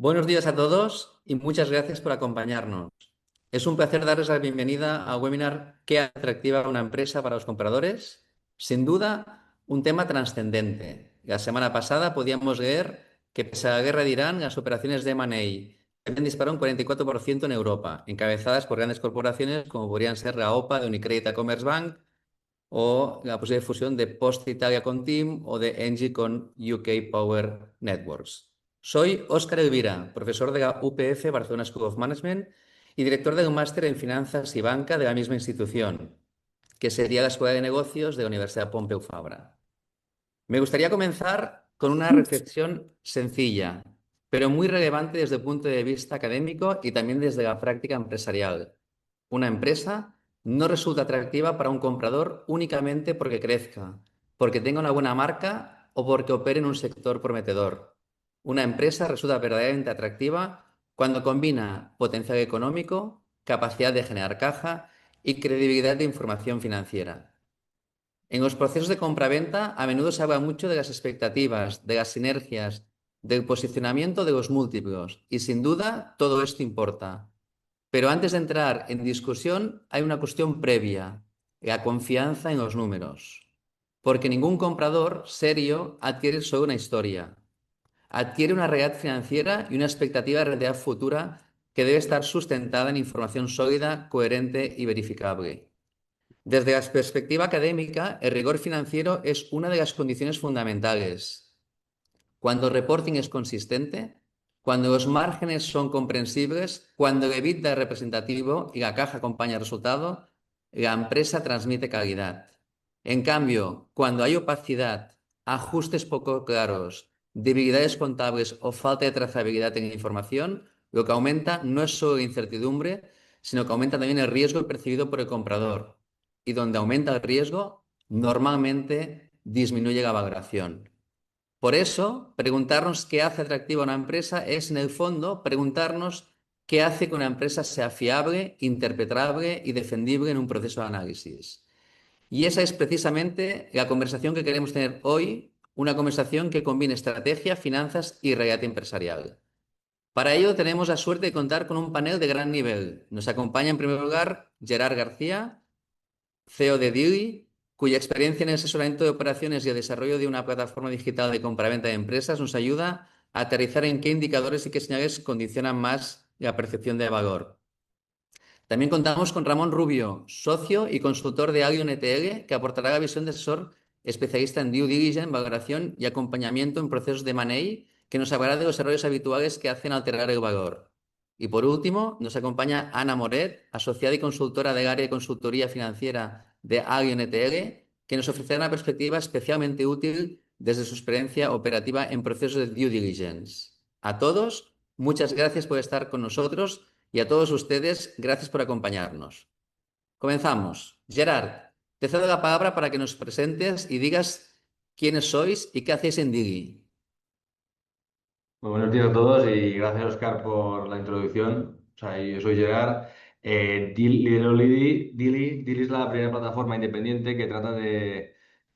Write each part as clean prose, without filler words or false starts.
Buenos días a todos y muchas gracias por acompañarnos. Es un placer darles la bienvenida al webinar ¿Qué atractiva una empresa para los compradores? Sin duda, un tema trascendente. La semana pasada podíamos leer que pese a la guerra de Irán, las operaciones de M&A habían disparado un 44% en Europa, encabezadas por grandes corporaciones como podrían ser la OPA de Unicredit a Commerzbank o la posible fusión de Post Italia con TIM o de Engie con UK Power Networks. Soy Óscar Elvira, profesor de la UPF Barcelona School of Management y director de un máster en Finanzas y Banca de la misma institución, que sería la Escuela de Negocios de la Universidad Pompeu Fabra. Me gustaría comenzar con una reflexión sencilla, pero muy relevante desde el punto de vista académico y también desde la práctica empresarial. Una empresa no resulta atractiva para un comprador únicamente porque crezca, porque tenga una buena marca o porque opere en un sector prometedor. Una empresa resulta verdaderamente atractiva cuando combina potencial económico, capacidad de generar caja y credibilidad de información financiera. En los procesos de compra-venta a menudo se habla mucho de las expectativas, de las sinergias, del posicionamiento de los múltiplos y sin duda todo esto importa. Pero antes de entrar en discusión hay una cuestión previa, la confianza en los números. Porque ningún comprador serio adquiere solo una historia, adquiere una realidad financiera y una expectativa de realidad futura que debe estar sustentada en información sólida, coherente y verificable. Desde la perspectiva académica, el rigor financiero es una de las condiciones fundamentales. Cuando el reporting es consistente, cuando los márgenes son comprensibles, cuando el EBITDA es representativo y la caja acompaña el resultado, la empresa transmite calidad. En cambio, cuando hay opacidad, ajustes poco claros, debilidades contables o falta de trazabilidad en la información, lo que aumenta no es solo la incertidumbre, sino que aumenta también el riesgo percibido por el comprador. Y donde aumenta el riesgo, normalmente disminuye la valoración. Por eso, preguntarnos qué hace atractiva una empresa es, en el fondo, preguntarnos qué hace que una empresa sea fiable, interpretable y defendible en un proceso de análisis. Y esa es precisamente la conversación que queremos tener hoy, una conversación que combine estrategia, finanzas y realidad empresarial. Para ello tenemos la suerte de contar con un panel de gran nivel. Nos acompaña en primer lugar Gerard García, CEO de Dili, cuya experiencia en el asesoramiento de operaciones y el desarrollo de una plataforma digital de compraventa de empresas nos ayuda a aterrizar en qué indicadores y qué señales condicionan más la percepción de valor. También contamos con Ramón Rubio, socio y consultor de Allion ETL, que aportará la visión de asesor especialista en due diligence, valoración y acompañamiento en procesos de M&A, que nos hablará de los errores habituales que hacen alterar el valor. Y por último, nos acompaña Ana Moret, asociada y consultora del área de consultoría financiera de Allion ETL, que nos ofrecerá una perspectiva especialmente útil desde su experiencia operativa en procesos de due diligence. A todos, muchas gracias por estar con nosotros y a todos ustedes, gracias por acompañarnos. Comenzamos. Gerard, te cedo la palabra para que nos presentes y digas quiénes sois y qué hacéis en Digi. Muy buenos días a todos y gracias, Oscar, por la introducción. O sea, yo soy Gerard. Lidero Dili es la primera plataforma independiente que trata de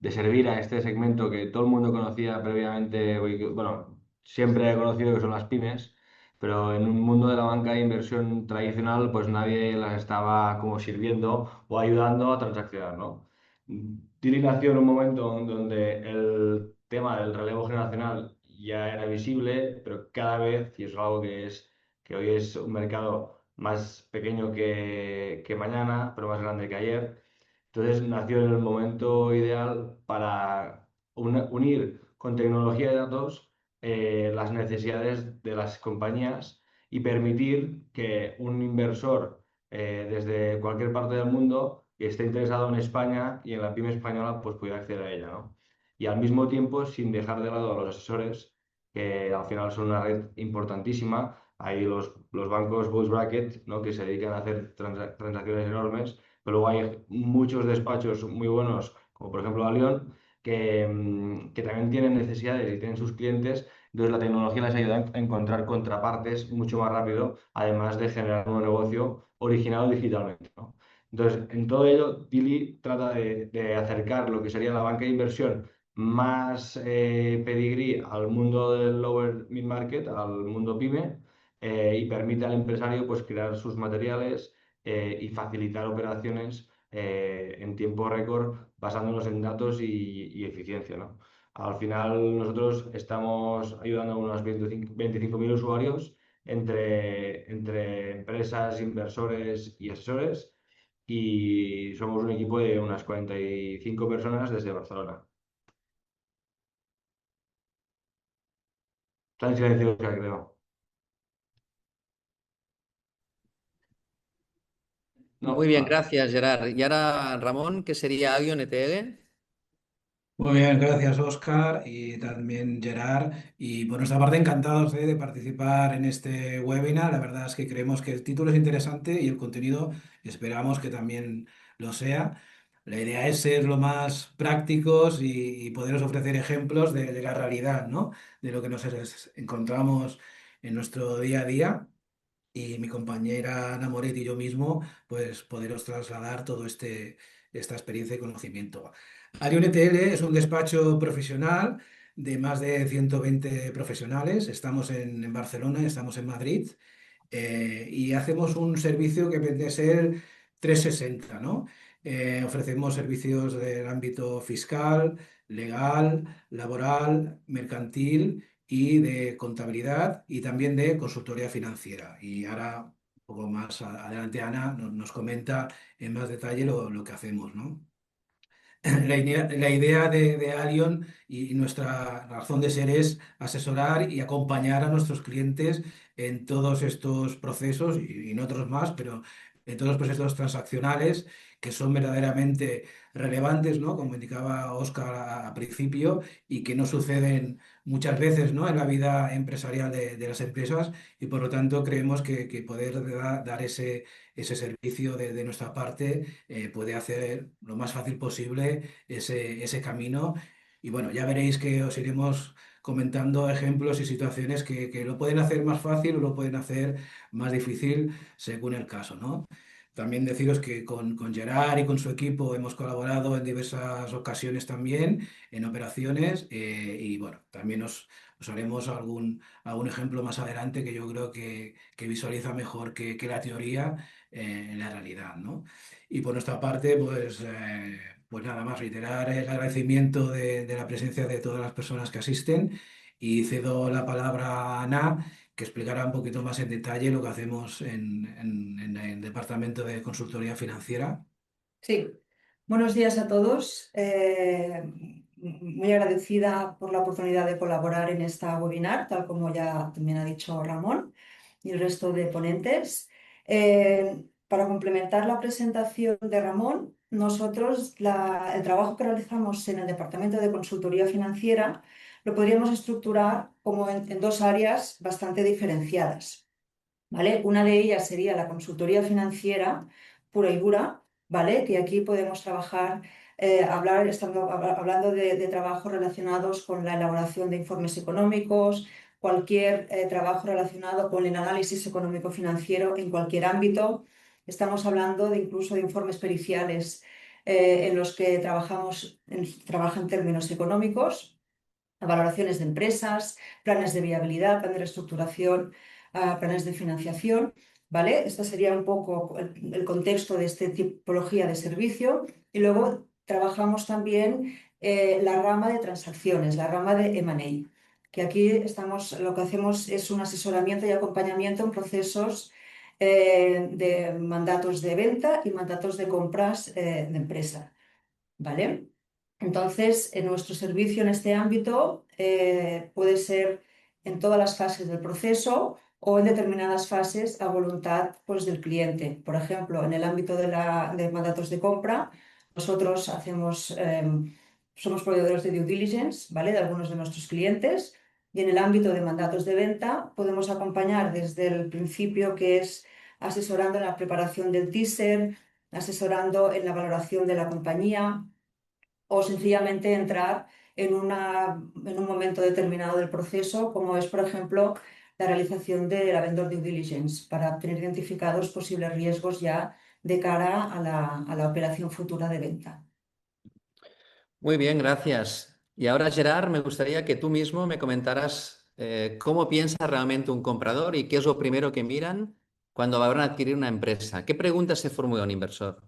servir a este segmento que todo el mundo conocía previamente, bueno, siempre he conocido que son las pymes, pero en un mundo de la banca de inversión tradicional, pues nadie las estaba como sirviendo o ayudando a transaccionar, ¿no? Dili nació en un momento en donde el tema del relevo generacional ya era visible, pero cada vez, y es algo que hoy es un mercado más pequeño que mañana, pero más grande que ayer. Entonces nació en el momento ideal para unir con tecnología de datos las necesidades de las compañías y permitir que un inversor desde cualquier parte del mundo que esté interesado en España y en la pyme española pues pudiera acceder a ella, ¿no? Y al mismo tiempo sin dejar de lado a los asesores, que al final son una red importantísima. Hay los bancos bulge bracket, ¿no? Que se dedican a hacer transacciones enormes, pero luego hay muchos despachos muy buenos, como por ejemplo Allianz, que también tienen necesidades y tienen sus clientes. Entonces la tecnología les ayuda a encontrar contrapartes mucho más rápido, además de generar un negocio originado digitalmente, ¿no? Entonces, en todo ello, Dili trata de acercar lo que sería la banca de inversión más pedigrí al mundo del lower mid market, al mundo pyme, y permite al empresario pues, crear sus materiales y facilitar operaciones en tiempo récord basándonos en datos y eficiencia, ¿no? Al final nosotros estamos ayudando a unos 25.000 usuarios entre empresas, inversores y asesores y somos un equipo de unas 45 personas desde Barcelona. Está en silencio, Oscar, creo. Muy No, bien, gracias, Gerard. Y ahora, Ramón, ¿qué sería Avion ETL? Muy bien, gracias Oscar y también Gerard. Y por nuestra parte, encantados de participar en este webinar. La verdad es que creemos que el título es interesante y el contenido esperamos que también lo sea. La idea es ser lo más prácticos y poderos ofrecer ejemplos de la realidad, ¿no? De lo que encontramos en nuestro día a día y mi compañera Ana Moret y yo mismo, pues poderos trasladar esta experiencia y conocimiento. Arion ETL es un despacho profesional de más de 120 profesionales. Estamos en Barcelona, estamos en Madrid y hacemos un servicio que pretende ser 360, ¿no? Ofrecemos servicios del ámbito fiscal, legal, laboral, mercantil y de contabilidad y también de consultoría financiera. Y ahora, un poco más adelante, Ana nos comenta en más detalle lo que hacemos, ¿no? La idea de Alion y nuestra razón de ser es asesorar y acompañar a nuestros clientes en todos estos procesos y en otros más, pero en todos los procesos transaccionales que son verdaderamente relevantes, ¿no? Como indicaba Oscar a principio, y que no suceden muchas veces, ¿no? En la vida empresarial de las empresas, y por lo tanto creemos que poder dar ese servicio de nuestra parte puede hacer lo más fácil posible ese camino. Y bueno, ya veréis que os iremos comentando ejemplos y situaciones que lo pueden hacer más fácil o lo pueden hacer más difícil según el caso, ¿no? También deciros que con Gerard y con su equipo hemos colaborado en diversas ocasiones también en operaciones y bueno, también os haremos algún ejemplo más adelante que yo creo que visualiza mejor que la teoría en la realidad, ¿no? Y por nuestra parte, pues nada más reiterar el agradecimiento de la presencia de todas las personas que asisten y cedo la palabra a Ana, que explicará un poquito más en detalle lo que hacemos en el Departamento de Consultoría Financiera. Sí, buenos días a todos. Muy agradecida por la oportunidad de colaborar en esta webinar, tal como ya también ha dicho Ramón y el resto de ponentes. Para complementar la presentación de Ramón, nosotros el trabajo que realizamos en el Departamento de Consultoría Financiera lo podríamos estructurar como en dos áreas bastante diferenciadas. ¿Vale? Una de ellas sería la consultoría financiera pura y dura, ¿vale? Que aquí podemos trabajar, hablando de trabajos relacionados con la elaboración de informes económicos, cualquier trabajo relacionado con el análisis económico-financiero en cualquier ámbito. Estamos hablando de incluso de informes periciales en los que trabaja en términos económicos, valoraciones de empresas, planes de viabilidad, plan de reestructuración, planes de financiación, ¿vale? Este sería un poco el contexto de esta tipología de servicio. Y luego trabajamos también la rama de transacciones, la rama de M&A, que aquí lo que hacemos es un asesoramiento y acompañamiento en procesos de mandatos de venta y mandatos de compras de empresa, ¿vale? Entonces, en nuestro servicio en este ámbito puede ser en todas las fases del proceso o en determinadas fases a voluntad pues, del cliente. Por ejemplo, en el ámbito de mandatos de compra, nosotros somos proveedores de due diligence, ¿vale? De algunos de nuestros clientes. Y en el ámbito de mandatos de venta podemos acompañar desde el principio, que es asesorando en la preparación del teaser, asesorando en la valoración de la compañía o sencillamente entrar en un momento determinado del proceso, como es, por ejemplo, la realización de la vendor due diligence, para tener identificados posibles riesgos ya de cara a la operación futura de venta. Muy bien, gracias. Y ahora, Gerard, me gustaría que tú mismo me comentaras cómo piensa realmente un comprador y qué es lo primero que miran cuando van a adquirir una empresa. ¿Qué preguntas se formula un inversor?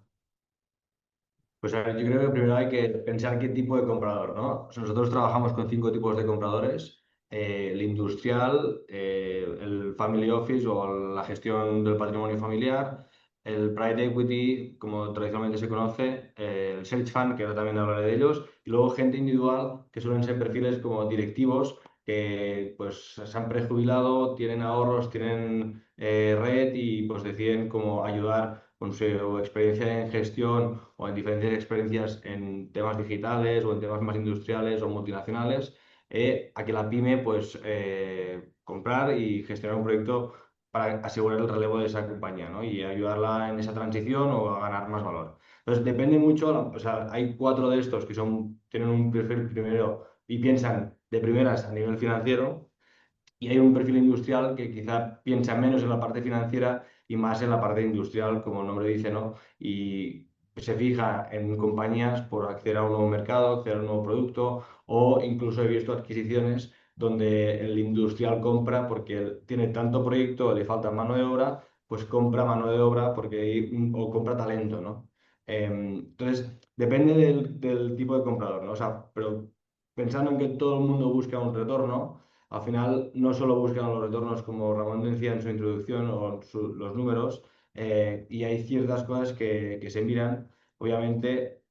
Pues a ver, yo creo que primero hay que pensar qué tipo de comprador, ¿no? O sea, nosotros trabajamos con 5 tipos de compradores: el industrial, el family office o la gestión del patrimonio familiar, el private equity, como tradicionalmente se conoce, el search fund, que ahora también hablaré de ellos, y luego gente individual, que suelen ser perfiles como directivos, que pues se han prejubilado, tienen ahorros, tienen red y pues deciden como ayudar con su experiencia en gestión o en diferentes experiencias en temas digitales o en temas más industriales o multinacionales, a que la pyme pues comprar y gestionar un proyecto para asegurar el relevo de esa compañía, ¿no? Y ayudarla en esa transición o a ganar más valor. Entonces depende mucho, o sea, hay 4 de estos que tienen un perfil primero y piensan de primeras a nivel financiero, y hay un perfil industrial que quizá piensa menos en la parte financiera y más en la parte industrial, como el nombre dice, ¿no? Y se fija en compañías por acceder a un nuevo mercado, acceder a un nuevo producto, o incluso he visto adquisiciones donde el industrial compra porque tiene tanto proyecto, le falta mano de obra, pues compra mano de obra o compra talento, ¿no? Entonces, depende del tipo de comprador, ¿no? O sea, pero pensando en que todo el mundo busca un retorno, al final no solo buscan los retornos como Ramón decía en su introducción o los números, y hay ciertas cosas que se miran, obviamente,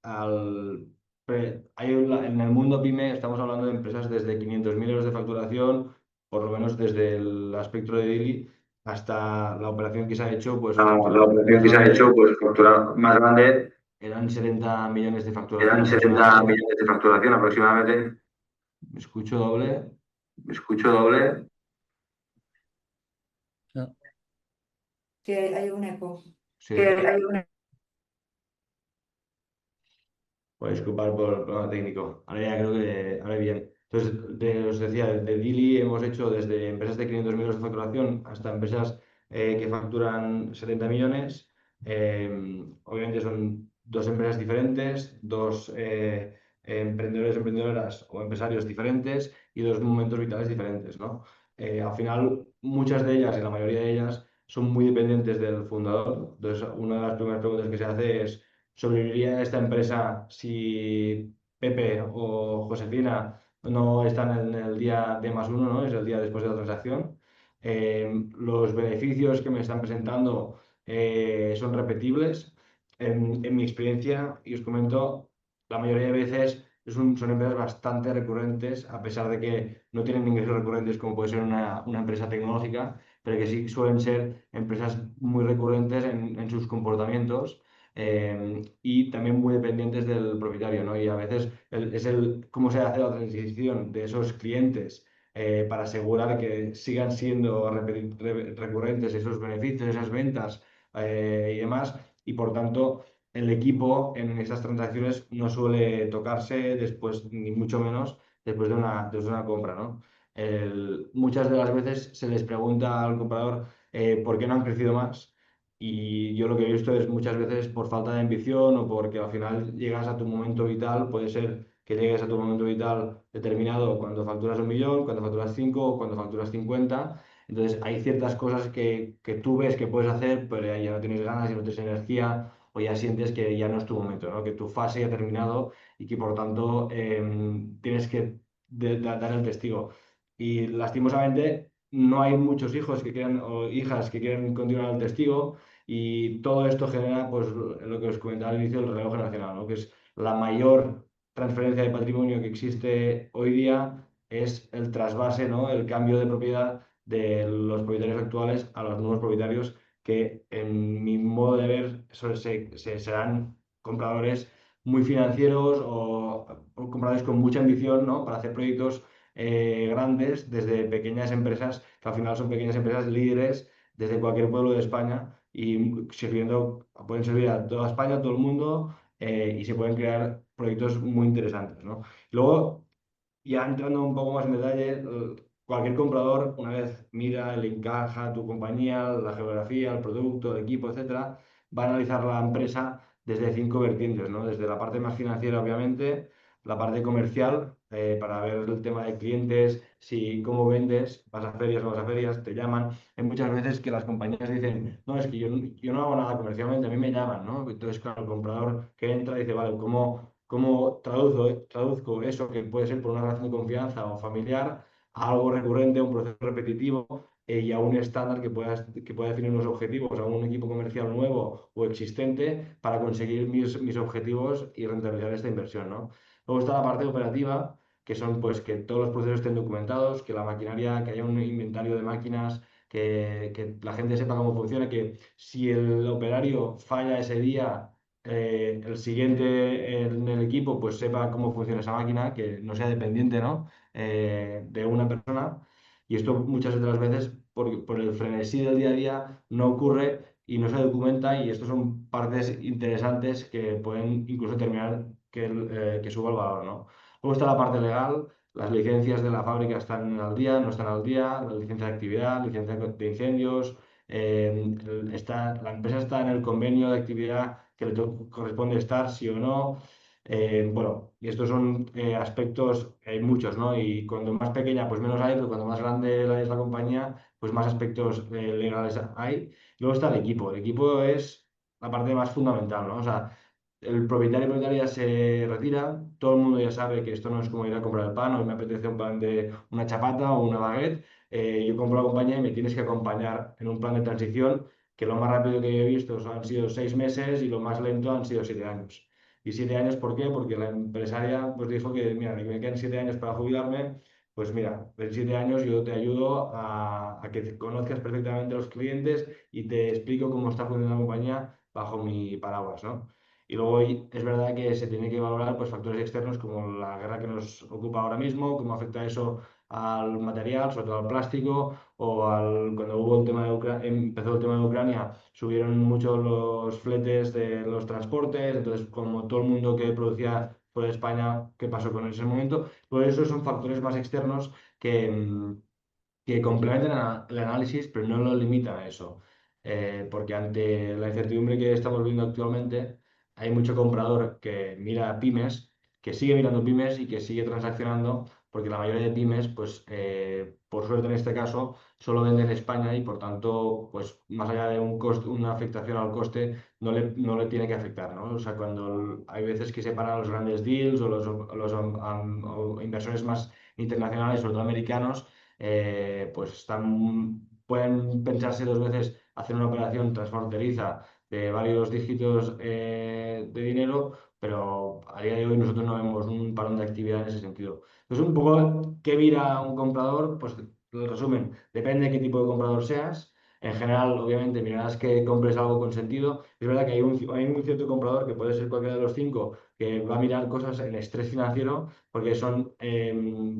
en el mundo pyme estamos hablando de empresas desde 500.000 euros de facturación, por lo menos desde el aspecto de Dili, hasta la operación que se ha hecho, pues La facturar operación más que se ha hecho, grande, pues facturar más grande, eran 70 millones de facturación eran 70 aproximadamente. millones de facturación aproximadamente. ¿Me escucho doble? Me escucho doble. No. Que hay un eco. Sí. Pues disculpar por el problema técnico. Ahora ya creo que ahora bien. Entonces, os decía, de Dili hemos hecho desde empresas de 500.000 euros de facturación hasta empresas que facturan 70 millones. Obviamente son 2 empresas diferentes, dos emprendedores, emprendedoras o empresarios diferentes y 2 momentos vitales diferentes, ¿no? Al final, muchas de ellas y la mayoría de ellas son muy dependientes del fundador. Entonces, una de las primeras preguntas que se hace es: ¿sobreviviría esta empresa si Pepe o Josefina no están en el día D+1, ¿no? Es el día después de la transacción? Los beneficios que me están presentando son repetibles. En mi experiencia, y os comento, la mayoría de veces son empresas bastante recurrentes, a pesar de que no tienen ingresos recurrentes como puede ser una empresa tecnológica, pero que sí suelen ser empresas muy recurrentes en sus comportamientos, y también muy dependientes del propietario, ¿no? Y a veces cómo se hace la transición de esos clientes, para asegurar que sigan siendo recurrentes esos beneficios, esas ventas, y demás, y por tanto el equipo en esas transacciones no suele tocarse después, ni mucho menos después de una compra, ¿no? Muchas de las veces se les pregunta al comprador por qué no han crecido más. Y yo lo que he visto es muchas veces por falta de ambición o porque al final llegas a tu momento vital. Puede ser que llegues a tu momento vital determinado cuando facturas 1 millón, cuando facturas 5 o cuando facturas 50. Entonces hay ciertas cosas que tú ves que puedes hacer, pero ya no tienes ganas, ya no tienes energía o ya sientes que ya no es tu momento, ¿no? Que tu fase ya ha terminado y que por tanto tienes que dar el testigo. Y lastimosamente no hay muchos hijos que quieran o hijas que quieran continuar el testigo, y todo esto genera, pues, lo que os comentaba al inicio, el relevo generacional, ¿no? Que es la mayor transferencia de patrimonio que existe hoy día, es el trasvase, ¿no? El cambio de propiedad de los propietarios actuales a los nuevos propietarios, que en mi modo de ver serán compradores muy financieros o compradores con mucha ambición, ¿no? Para hacer proyectos grandes desde pequeñas empresas, que al final son pequeñas empresas líderes desde cualquier pueblo de España y pueden servir a toda España, a todo el mundo, y se pueden crear proyectos muy interesantes, ¿no? Luego, ya entrando un poco más en detalle, cualquier comprador, una vez mira, le encaja tu compañía, la geografía, el producto, el equipo, etcétera, va a analizar la empresa desde 5 vertientes, ¿no? Desde la parte más financiera, obviamente, la parte comercial, para ver el tema de clientes, si cómo vendes, vas a ferias, no vas a ferias, te llaman. Hay muchas veces que las compañías dicen, no, es que yo no hago nada comercialmente, a mí me llaman, ¿no? Entonces, claro, el comprador que entra dice, vale, ¿cómo traduzco eso que puede ser por una relación de confianza o familiar a algo recurrente, a un proceso repetitivo? Y a un estándar que pueda definir unos objetivos, a un equipo comercial nuevo o existente para conseguir mis objetivos y rentabilizar esta inversión, ¿no? Luego está la parte operativa, que son pues que todos los procesos estén documentados, que la maquinaria, que haya un inventario de máquinas, que la gente sepa cómo funciona, que si el operario falla ese día, el siguiente en el equipo pues sepa cómo funciona esa máquina, que no sea dependiente, ¿no? De una persona. Y esto muchas de las veces por el frenesí del día a día no ocurre y no se documenta y estos son partes interesantes que pueden incluso terminar que suba el valor, ¿no? Luego está la parte legal, las licencias de la fábrica están al día, no están al día, la licencia de actividad, licencia de incendios, la empresa está en el convenio de actividad que corresponde estar, sí o no. Bueno, y estos son aspectos, hay muchos, ¿no? Y cuando más pequeña, pues menos hay, pero cuando más grande es la compañía, pues más aspectos legales hay. Luego está el equipo. El equipo es la parte más fundamental, ¿no? O sea, el propietario y propietaria se retira, todo el mundo ya sabe que esto no es como ir a comprar el pan o me apetece un pan de una chapata o una baguette. Yo compro la compañía y me tienes que acompañar en un plan de transición que lo más rápido que he visto han sido 6 meses y lo más lento han sido 7 años. ¿Y 7 años por qué? Porque la empresaria pues dijo que, mira, que me quedan 7 años para jubilarme, pues mira, en 7 años yo te ayudo a que conozcas perfectamente a los clientes y te explico cómo está funcionando la compañía bajo mi paraguas, ¿no? Y luego es verdad que se tiene que valorar pues, factores externos como la guerra que nos ocupa ahora mismo, cómo afecta eso al material, sobre todo al plástico, cuando hubo el tema empezó el tema de Ucrania, subieron mucho los fletes de los transportes, entonces como todo el mundo que producía fuera de España, ¿qué pasó con ese momento? Pues esos son factores más externos que complementan el análisis, pero no lo limitan a eso. Porque ante la incertidumbre que estamos viendo actualmente, hay mucho comprador que mira pymes, que sigue mirando pymes y que sigue transaccionando, porque la mayoría de pymes, pues por suerte en este caso, solo venden en España y por tanto, pues más allá de un coste, una afectación al coste, no le tiene que afectar, ¿no? O sea, cuando hay veces que se paran los grandes deals o o inversores más internacionales, sobre todo americanos, pues pueden pensarse dos veces hacer una operación transfronteriza de varios dígitos de dinero, pero a día de hoy nosotros no vemos un parón de actividad en ese sentido. Entonces, un poco, ¿qué mira un comprador? Pues, en resumen, depende de qué tipo de comprador seas. En general, obviamente, mirarás que compres algo con sentido. Es verdad que hay un cierto comprador, que puede ser cualquiera de los cinco, que va a mirar cosas en estrés financiero porque son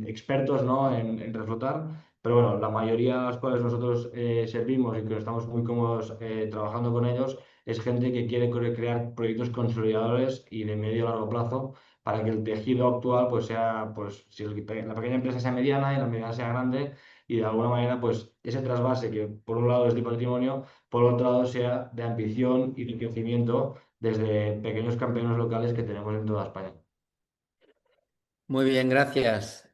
expertos, ¿no? en reflotar. Pero bueno, la mayoría a las cuales nosotros servimos y que estamos muy cómodos trabajando con ellos es gente que quiere crear proyectos consolidadores y de medio a largo plazo para que el tejido actual pues sea, pues si la pequeña empresa sea mediana y la mediana sea grande y de alguna manera pues ese trasvase que por un lado es de patrimonio, por otro lado sea de ambición y de crecimiento desde pequeños campeones locales que tenemos en toda España. Muy bien, gracias.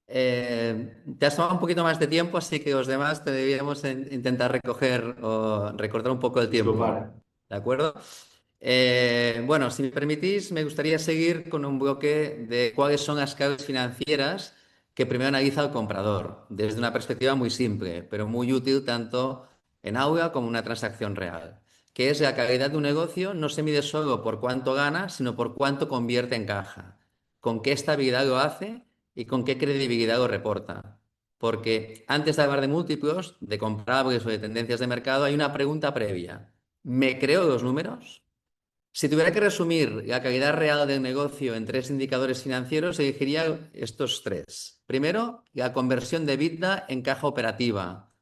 Te has tomado un poquito más de tiempo, así que los demás te debíamos intentar recoger o recortar un poco el Disculpar. tiempo. ¿De acuerdo? Bueno, si me permitís, me gustaría seguir con un bloque de cuáles son las claves financieras que primero analiza el comprador, desde una perspectiva muy simple, pero muy útil tanto en aula como en una transacción real, que es la calidad de un negocio no se mide solo por cuánto gana, sino por cuánto convierte en caja, con qué estabilidad lo hace y con qué credibilidad lo reporta. Porque antes de hablar de múltiplos, de comparables o de tendencias de mercado, hay una pregunta previa. ¿Me creo los números? Si tuviera que resumir la calidad real del negocio en tres indicadores financieros, elegiría estos tres. Primero, la conversión de EBITDA en caja operativa.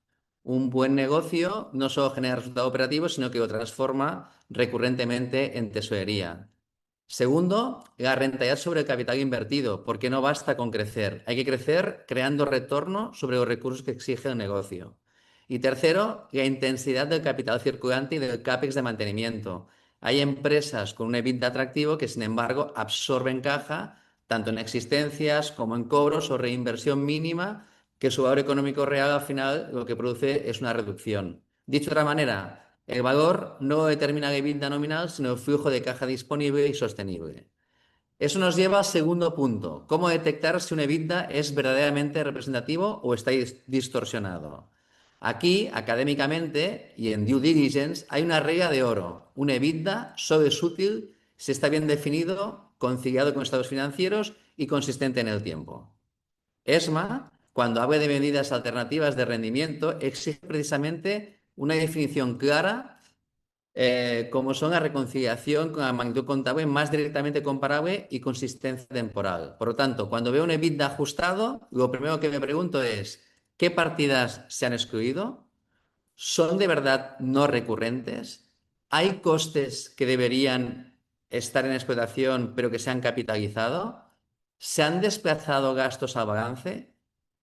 Un buen negocio no solo genera resultado operativo, sino que lo transforma recurrentemente en tesorería. Segundo, la rentabilidad sobre el capital invertido, porque no basta con crecer. Hay que crecer creando retorno sobre los recursos que exige el negocio. Y tercero, la intensidad del capital circulante y del CAPEX de mantenimiento. Hay empresas con un EBITDA atractivo que, sin embargo, absorben caja tanto en existencias como en cobros o reinversión mínima, que su valor económico real al final lo que produce es una reducción. Dicho de otra manera, el valor no lo determina el EBITDA nominal, sino el flujo de caja disponible y sostenible. Eso nos lleva al segundo punto: cómo detectar si un EBITDA es verdaderamente representativo o está distorsionado. Aquí, académicamente y en due diligence, hay una regla de oro. Un EBITDA solo es útil si está bien definido, conciliado con estados financieros y consistente en el tiempo. ESMA, cuando habla de medidas alternativas de rendimiento, exige precisamente una definición clara, como son la reconciliación con la magnitud contable más directamente comparable y consistencia temporal. Por lo tanto, cuando veo un EBITDA ajustado, lo primero que me pregunto es: ¿qué partidas se han excluido? ¿Son de verdad no recurrentes? ¿Hay costes que deberían estar en explotación pero que se han capitalizado? ¿Se han desplazado gastos al balance?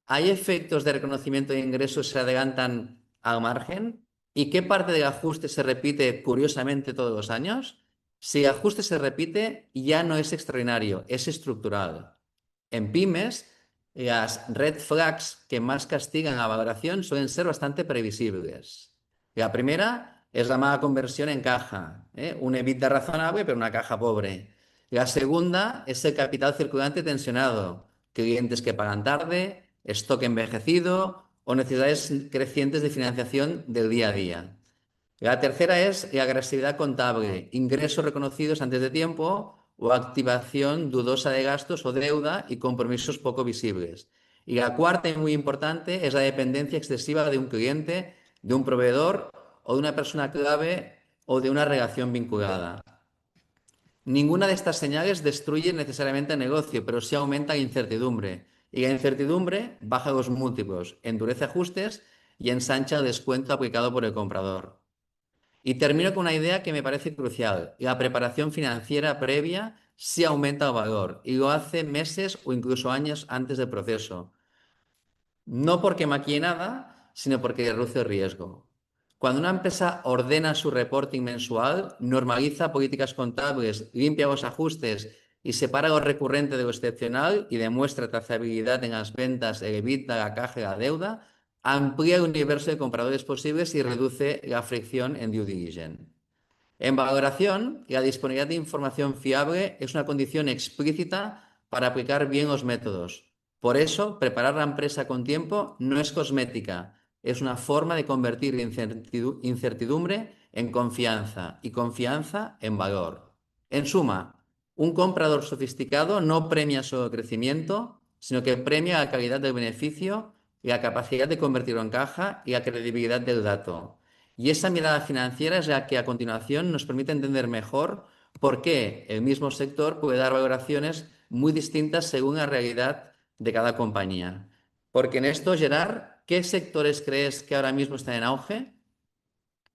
¿Hay efectos de reconocimiento de ingresos que se adelantan al margen? ¿Y qué parte del ajuste se repite curiosamente todos los años? Si el ajuste se repite, ya no es extraordinario, es estructural. En pymes, las red flags que más castigan a la valoración suelen ser bastante previsibles. La primera es la mala conversión en caja, un EBITDA razonable pero una caja pobre. La segunda es el capital circulante tensionado, clientes que pagan tarde, stock envejecido o necesidades crecientes de financiación del día a día. La tercera es la agresividad contable, ingresos reconocidos antes de tiempo o activación dudosa de gastos o deuda y compromisos poco visibles. Y la cuarta y muy importante es la dependencia excesiva de un cliente, de un proveedor o de una persona clave o de una relación vinculada. Ninguna de estas señales destruye necesariamente el negocio, pero sí aumenta la incertidumbre. Y la incertidumbre baja los múltiplos, endurece ajustes y ensancha el descuento aplicado por el comprador. Y termino con una idea que me parece crucial: la preparación financiera previa sí aumenta el valor y lo hace meses o incluso años antes del proceso. No porque maquille nada, sino porque reduce el riesgo. Cuando una empresa ordena su reporting mensual, normaliza políticas contables, limpia los ajustes y separa lo recurrente de lo excepcional y demuestra trazabilidad en las ventas, el EBITDA, la caja y la deuda, amplía el universo de compradores posibles y reduce la fricción en due diligence. En valoración, la disponibilidad de información fiable es una condición explícita para aplicar bien los métodos. Por eso, preparar la empresa con tiempo no es cosmética, es una forma de convertir incertidumbre en confianza y confianza en valor. En suma, un comprador sofisticado no premia solo el crecimiento, sino que premia la calidad del beneficio, la capacidad de convertirlo en caja y la credibilidad del dato. Y esa mirada financiera es la que a continuación nos permite entender mejor por qué el mismo sector puede dar valoraciones muy distintas según la realidad de cada compañía. Porque en esto, Gerard, ¿qué sectores crees que ahora mismo están en auge?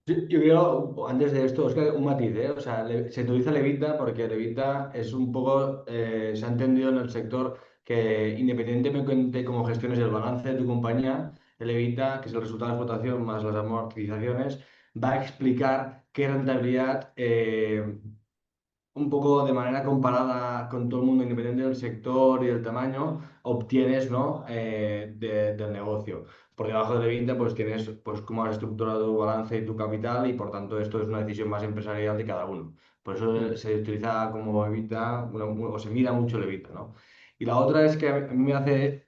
Yo creo, antes de esto, Oscar, un matiz, ¿eh? O sea, se utiliza el EBITDA porque el EBITDA es un poco, se ha entendido en el sector que independientemente de cómo gestiones el balance de tu compañía, el EBITDA, que es el resultado de explotación más las amortizaciones, va a explicar qué rentabilidad un poco de manera comparada con todo el mundo, independiente del sector y del tamaño, obtienes, ¿no? Del negocio. Por debajo del EBITDA, pues tienes pues, cómo has estructurado tu balance y tu capital y por tanto esto es una decisión más empresarial de cada uno. Por eso Mm. se utiliza como EBITDA, o se mira mucho el EBITDA, ¿no? Y la otra es que a mí me hace,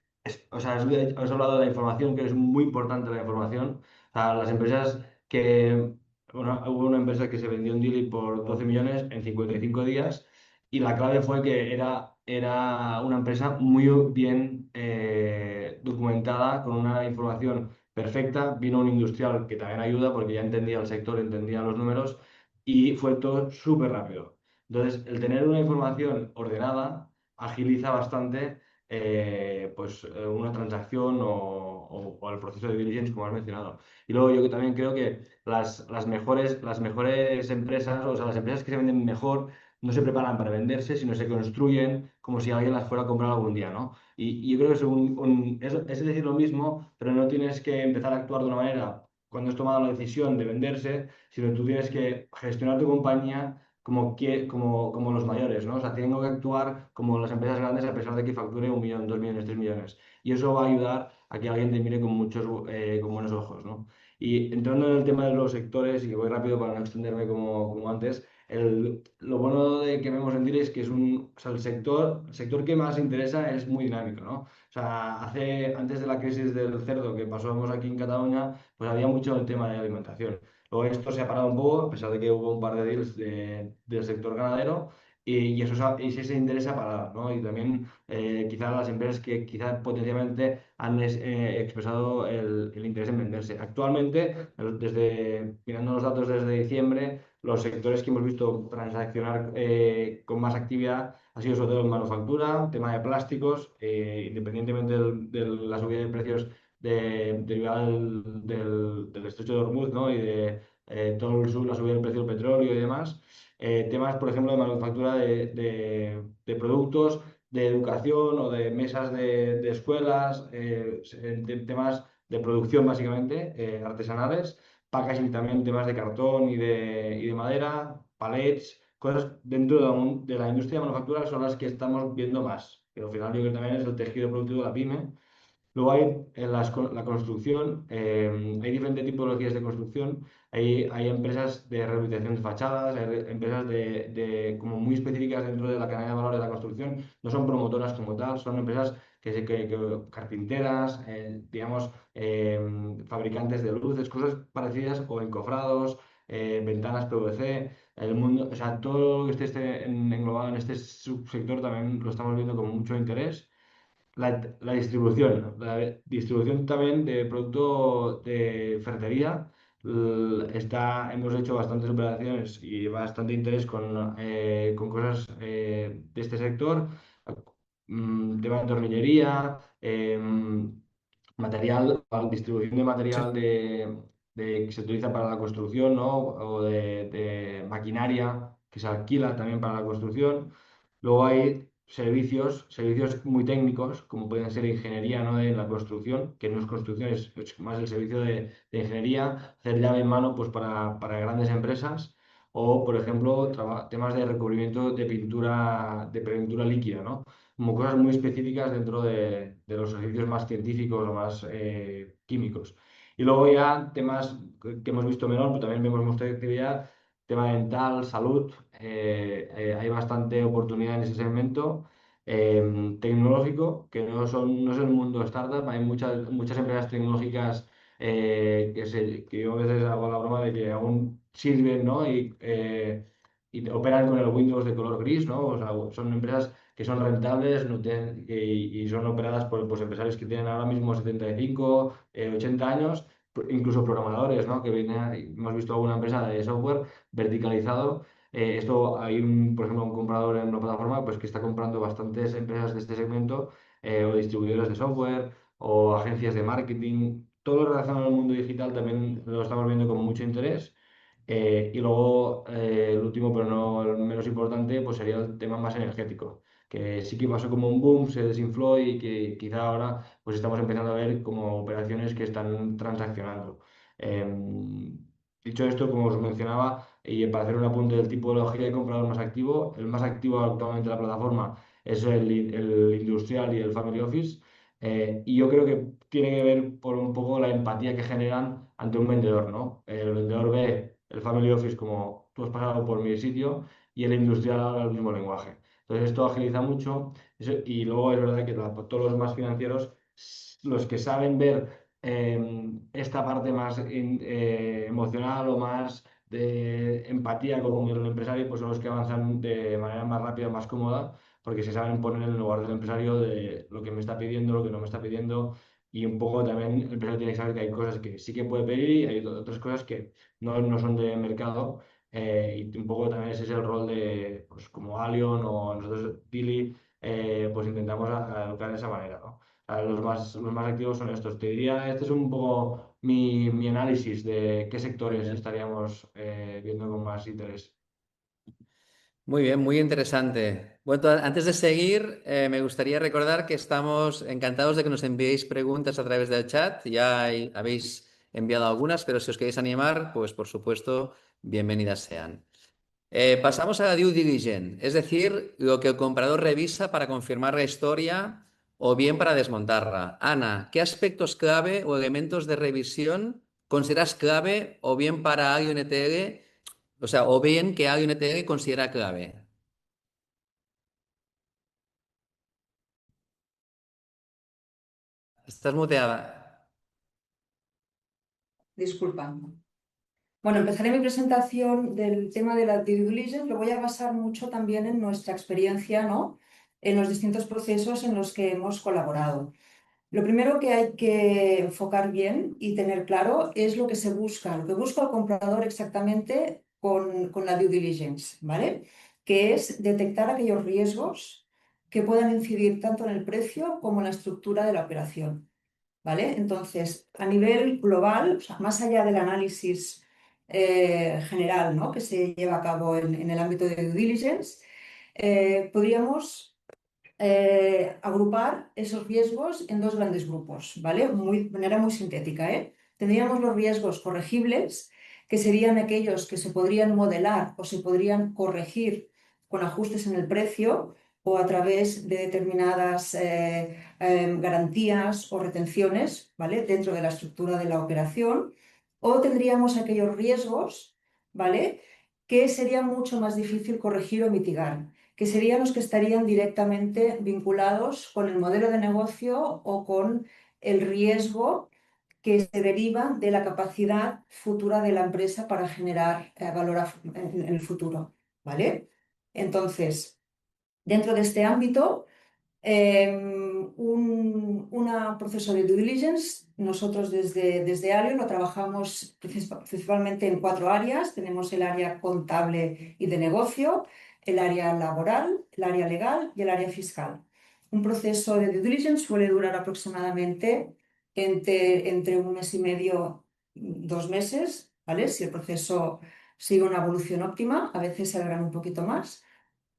o sea, has hablado de la información, que es muy importante la información. O sea, las empresas que bueno, hubo una empresa que se vendió un deal por 12 millones en 55 días y la clave fue que era una empresa muy bien documentada, con una información perfecta. Vino un industrial que también ayuda porque ya entendía el sector, entendía los números y fue todo súper rápido. Entonces, el tener una información ordenada agiliza bastante una transacción o el proceso de diligence, como has mencionado. Y luego yo que también creo que las mejores empresas, o sea, las empresas que se venden mejor, no se preparan para venderse, sino se construyen como si alguien las fuera a comprar algún día, ¿no? Y yo creo que es decir lo mismo, pero no tienes que empezar a actuar de una manera cuando has tomado la decisión de venderse, sino tú tienes que gestionar tu compañía como los mayores, ¿no? O sea, tengo que actuar como las empresas grandes a pesar de que facture 1 millón, 2 millones, 3 millones. Y eso va a ayudar a que alguien te mire con buenos ojos, ¿no? Y entrando en el tema de los sectores, y voy rápido para no extenderme como antes, lo bueno de que vemos en Dile es que o sea, el sector que más interesa es muy dinámico, ¿no? O sea, antes de la crisis del cerdo que pasamos aquí en Cataluña, pues había mucho el tema de alimentación. Luego esto se ha parado un poco, a pesar de que hubo un par de deals del sector ganadero, y y sí se interesa parar, ¿no? Y también quizás las empresas que quizás potencialmente han expresado el interés en venderse. Actualmente, mirando los datos desde diciembre, los sectores que hemos visto transaccionar con más actividad ha sido sobre todo en manufactura, tema de plásticos, independientemente de la subida de precios derivada del estrecho de Hormuz, ¿no? Y de la subida del precio del petróleo y demás. Temas, por ejemplo, de manufactura de productos, de educación o de mesas de escuelas, temas de producción básicamente, artesanales, packaging también, temas de cartón y de madera, palets, cosas dentro de la industria de manufactura son las que estamos viendo más. Pero al final yo creo que también es el tejido productivo de la pyme. Luego hay la construcción, hay diferentes tipologías de construcción, hay empresas de rehabilitación de fachadas, hay empresas como muy específicas dentro de la cadena de valor de la construcción, no son promotoras como tal, son empresas carpinteras, digamos, fabricantes de luces, cosas parecidas o encofrados, ventanas PVC, el mundo, o sea, todo lo que esté englobado en este subsector también lo estamos viendo con mucho interés. La distribución también de producto de ferretería. Hemos hecho bastantes operaciones y bastante interés con cosas de este sector. Tema de tornillería, distribución de material Sí. que se utiliza para la construcción, ¿no? O de maquinaria que se alquila también para la construcción. Luego hay servicios muy técnicos, como pueden ser ingeniería, ¿no? De la construcción, que no es construcción, es más el servicio de ingeniería, hacer llave en mano pues, para grandes empresas, o, por ejemplo, temas de recubrimiento de pintura líquida, ¿no? Como cosas muy específicas dentro de los servicios más científicos o más químicos. Y luego ya temas que hemos visto menor, pero también vemos mucha actividad, tema dental, salud, hay bastante oportunidad en ese segmento. Tecnológico, que no es el mundo startup, hay muchas empresas tecnológicas que yo a veces hago la broma de que aún sirven, ¿no? Y operan con el Windows de color gris, ¿no? O sea, son empresas que son rentables y son operadas por pues, empresarios que tienen ahora mismo 75, 80 años, incluso programadores, ¿no? Hemos visto alguna empresa de software verticalizado. Esto hay, por ejemplo, un comprador en una plataforma pues, que está comprando bastantes empresas de este segmento, o distribuidores de software, o agencias de marketing. Todo lo relacionado al mundo digital también lo estamos viendo con mucho interés. Y luego, el último, pero no el menos importante, pues sería el tema más energético, que sí que pasó como un boom, se desinfló y que quizá ahora pues estamos empezando a ver como operaciones que están transaccionando. Dicho esto, como os mencionaba, y para hacer un apunte del tipología de comprador más activo, el más activo actualmente en la plataforma es el industrial y el family office. Y yo creo que tiene que ver por un poco la empatía que generan ante un vendedor, ¿no? El vendedor ve el family office como tú has pasado por mi sitio y el industrial habla el mismo lenguaje. Entonces esto agiliza mucho y luego es verdad que todos los más financieros, los que saben ver esta parte más emocional o más de empatía con el empresario, pues son los que avanzan de manera más rápida, más cómoda, porque se saben poner en el lugar del empresario de lo que me está pidiendo, lo que no me está pidiendo, y un poco también el empresario tiene que saber que hay cosas que sí que puede pedir y hay otras cosas que no son de mercado. Y un poco también ese es el rol de, pues como Alion o nosotros, Dili, pues intentamos educar de esa manera, ¿no? Los más activos son estos. Te diría, este es un poco mi análisis de qué Muy sectores bien. estaríamos viendo con más interés. Muy bien, muy interesante. Bueno, antes de seguir, me gustaría recordar que estamos encantados de que nos enviéis preguntas a través del chat. Ya habéis enviado algunas, pero si os queréis animar, pues por supuesto, bienvenidas sean. Pasamos a la due diligence, es decir, lo que el comprador revisa para confirmar la historia o bien para desmontarla. Ana, ¿qué aspectos clave o elementos de revisión consideras clave o bien para Alio NTL, o sea, o bien que Alio NTL considera clave? Estás muteada. Disculpa. Bueno, empezaré mi presentación del tema de la due diligence. Lo voy a basar mucho también en nuestra experiencia, ¿no? En los distintos procesos en los que hemos colaborado. Lo primero que hay que enfocar bien y tener claro es lo que se busca, lo que busca el comprador exactamente con la due diligence, ¿vale? Que es detectar aquellos riesgos que puedan incidir tanto en el precio como en la estructura de la operación, ¿vale? Entonces, a nivel global, o sea, más allá del análisis general, ¿no? Que se lleva a cabo en el ámbito de due diligence, podríamos agrupar esos riesgos en dos grandes grupos, ¿vale? De manera muy sintética, ¿eh? Tendríamos los riesgos corregibles, que serían aquellos que se podrían modelar o se podrían corregir con ajustes en el precio o a través de determinadas garantías o retenciones, ¿vale? Dentro de la estructura de la operación. O tendríamos aquellos riesgos, ¿vale? Que sería mucho más difícil corregir o mitigar, que serían los que estarían directamente vinculados con el modelo de negocio o con el riesgo que se deriva de la capacidad futura de la empresa para generar valor en el futuro, ¿vale? Entonces, dentro de este ámbito, un proceso de due diligence, nosotros desde Alio lo trabajamos principalmente en cuatro áreas. Tenemos el área contable y de negocio, el área laboral, el área legal y el área fiscal. Un proceso de due diligence suele durar aproximadamente entre un mes y medio, 2 meses, ¿vale? Si el proceso sigue una evolución óptima, a veces se alargan un poquito más.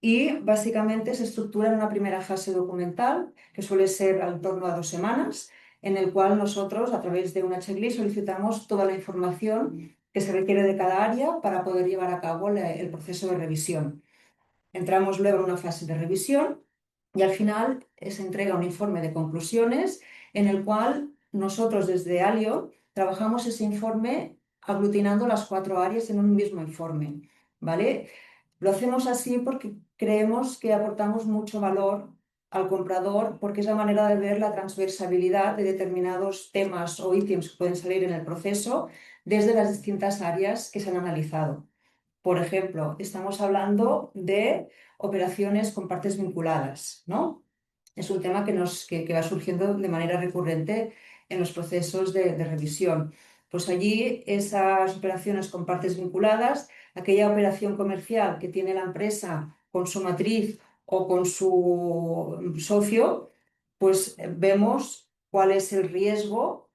Y básicamente se estructura en una primera fase documental, que suele ser al torno a 2 semanas, en el cual nosotros, a través de una checklist, solicitamos toda la información que se requiere de cada área para poder llevar a cabo el proceso de revisión. Entramos luego en una fase de revisión y al final se entrega un informe de conclusiones en el cual nosotros desde Alio trabajamos ese informe aglutinando las cuatro áreas en un mismo informe, ¿vale? Lo hacemos así porque creemos que aportamos mucho valor al comprador, porque es la manera de ver la transversabilidad de determinados temas o ítems que pueden salir en el proceso desde las distintas áreas que se han analizado. Por ejemplo, estamos hablando de operaciones con partes vinculadas, ¿no? Es un tema que va surgiendo de manera recurrente en los procesos de revisión. Pues allí esas operaciones con partes vinculadas, aquella operación comercial que tiene la empresa con su matriz o con su socio, pues vemos cuál es el riesgo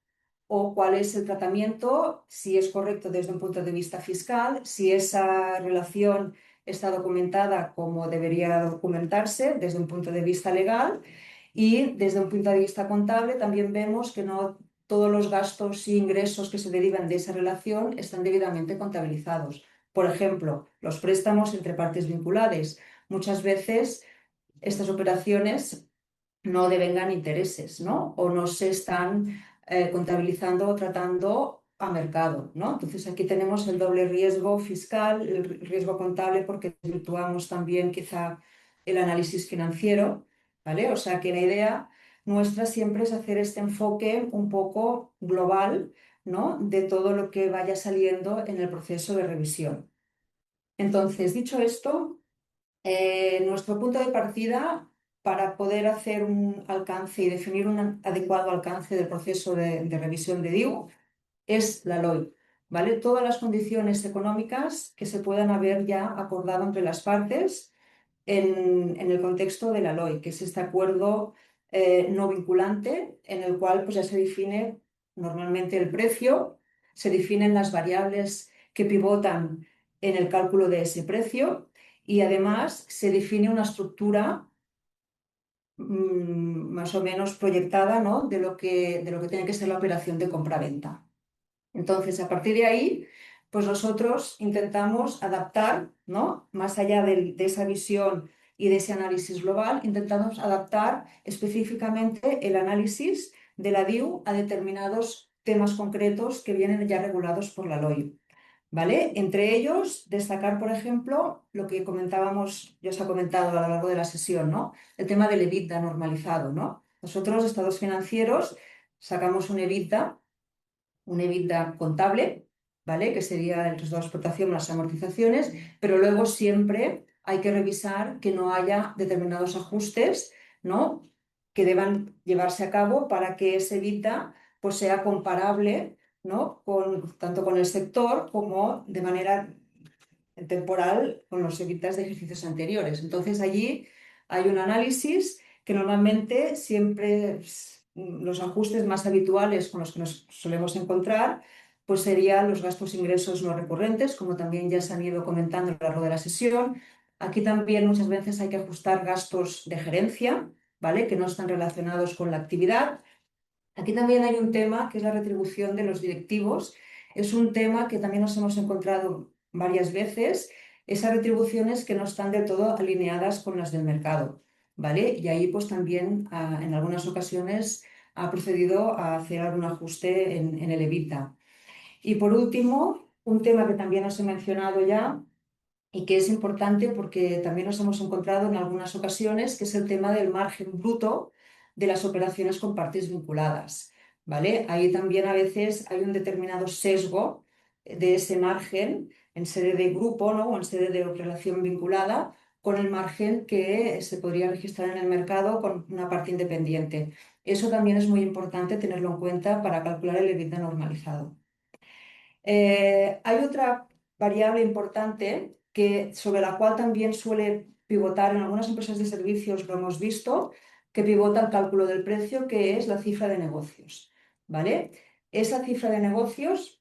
o cuál es el tratamiento, si es correcto desde un punto de vista fiscal, si esa relación está documentada como debería documentarse desde un punto de vista legal, y desde un punto de vista contable también vemos que no todos los gastos e ingresos que se derivan de esa relación están debidamente contabilizados. Por ejemplo, los préstamos entre partes vinculadas. Muchas veces estas operaciones no devengan intereses, ¿no? O no se están contabilizando o tratando a mercado, ¿no? Entonces aquí tenemos el doble riesgo fiscal, el riesgo contable, porque virtuamos también quizá el análisis financiero, ¿vale? O sea que la idea nuestra siempre es hacer este enfoque un poco global, ¿no? De todo lo que vaya saliendo en el proceso de revisión. Entonces, dicho esto, nuestro punto de partida para poder hacer un alcance y definir un adecuado alcance del proceso de revisión de DIU es la LOI, ¿vale? Todas las condiciones económicas que se puedan haber ya acordado entre las partes en el contexto de la LOI, que es este acuerdo no vinculante en el cual pues, ya se define normalmente el precio, se definen las variables que pivotan en el cálculo de ese precio y además se define una estructura más o menos proyectada, ¿no? de lo que tiene que ser la operación de compra-venta. Entonces, a partir de ahí, pues nosotros intentamos adaptar, ¿no? Más allá de esa visión y de ese análisis global, intentamos adaptar específicamente el análisis de la DIU a determinados temas concretos que vienen ya regulados por la LOI. ¿Vale? Entre ellos, destacar, por ejemplo, lo que comentábamos, ya os ha comentado a lo largo de la sesión, ¿no? El tema del EBITDA normalizado, ¿no? Nosotros, estados financieros, sacamos un EBITDA contable, ¿vale? Que sería el resultado de explotación más amortizaciones, pero luego siempre hay que revisar que no haya determinados ajustes, ¿no? Que deban llevarse a cabo para que ese EBITDA pues, sea comparable, ¿no? Tanto con el sector como de manera temporal con los EBITDAs de ejercicios anteriores. Entonces allí hay un análisis que normalmente siempre los ajustes más habituales con los que nos solemos encontrar pues serían los gastos ingresos no recurrentes, como también ya se han ido comentando a lo largo de la sesión. Aquí también muchas veces hay que ajustar gastos de gerencia, ¿vale? Que no están relacionados con la actividad. Aquí también hay un tema que es la retribución de los directivos. Es un tema que también nos hemos encontrado varias veces, esas retribuciones que no están del todo alineadas con las del mercado, ¿vale? Y ahí pues también en algunas ocasiones ha procedido a hacer algún ajuste en el EBITDA. Y por último, un tema que también os he mencionado ya y que es importante porque también nos hemos encontrado en algunas ocasiones, que es el tema del margen bruto de las operaciones con partes vinculadas, ¿vale? Ahí también a veces hay un determinado sesgo de ese margen en sede de grupo, ¿no? O en sede de relación vinculada con el margen que se podría registrar en el mercado con una parte independiente. Eso también es muy importante tenerlo en cuenta para calcular el EBITDA normalizado. Hay otra variable importante sobre la cual también suele pivotar en algunas empresas de servicios, lo hemos visto, que pivota el cálculo del precio, que es la cifra de negocios, ¿vale? Esa cifra de negocios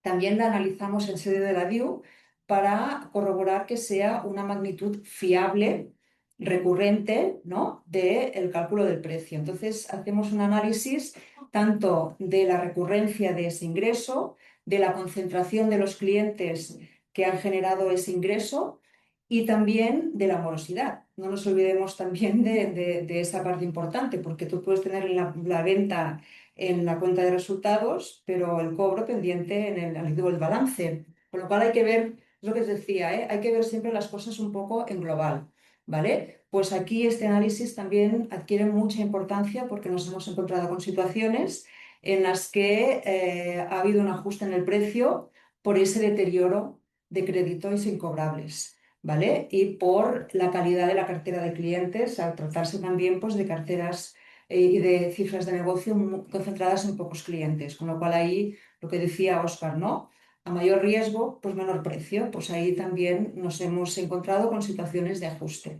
también la analizamos en sede de la DIU para corroborar que sea una magnitud fiable, recurrente, ¿no? del cálculo del precio. Entonces, hacemos un análisis tanto de la recurrencia de ese ingreso, de la concentración de los clientes que han generado ese ingreso y también de la morosidad. No nos olvidemos también de esa parte importante, porque tú puedes tener la venta en la cuenta de resultados, pero el cobro pendiente en el balance. Con lo cual hay que ver, es lo que os decía, hay que ver siempre las cosas un poco en global, ¿vale? Pues aquí este análisis también adquiere mucha importancia porque nos hemos encontrado con situaciones en las que ha habido un ajuste en el precio por ese deterioro de crédito y sin cobrables. ¿Vale? Y por la calidad de la cartera de clientes, al tratarse también pues, de carteras y de cifras de negocio concentradas en pocos clientes, con lo cual ahí lo que decía Óscar, ¿no? A mayor riesgo, pues menor precio, pues ahí también nos hemos encontrado con situaciones de ajuste.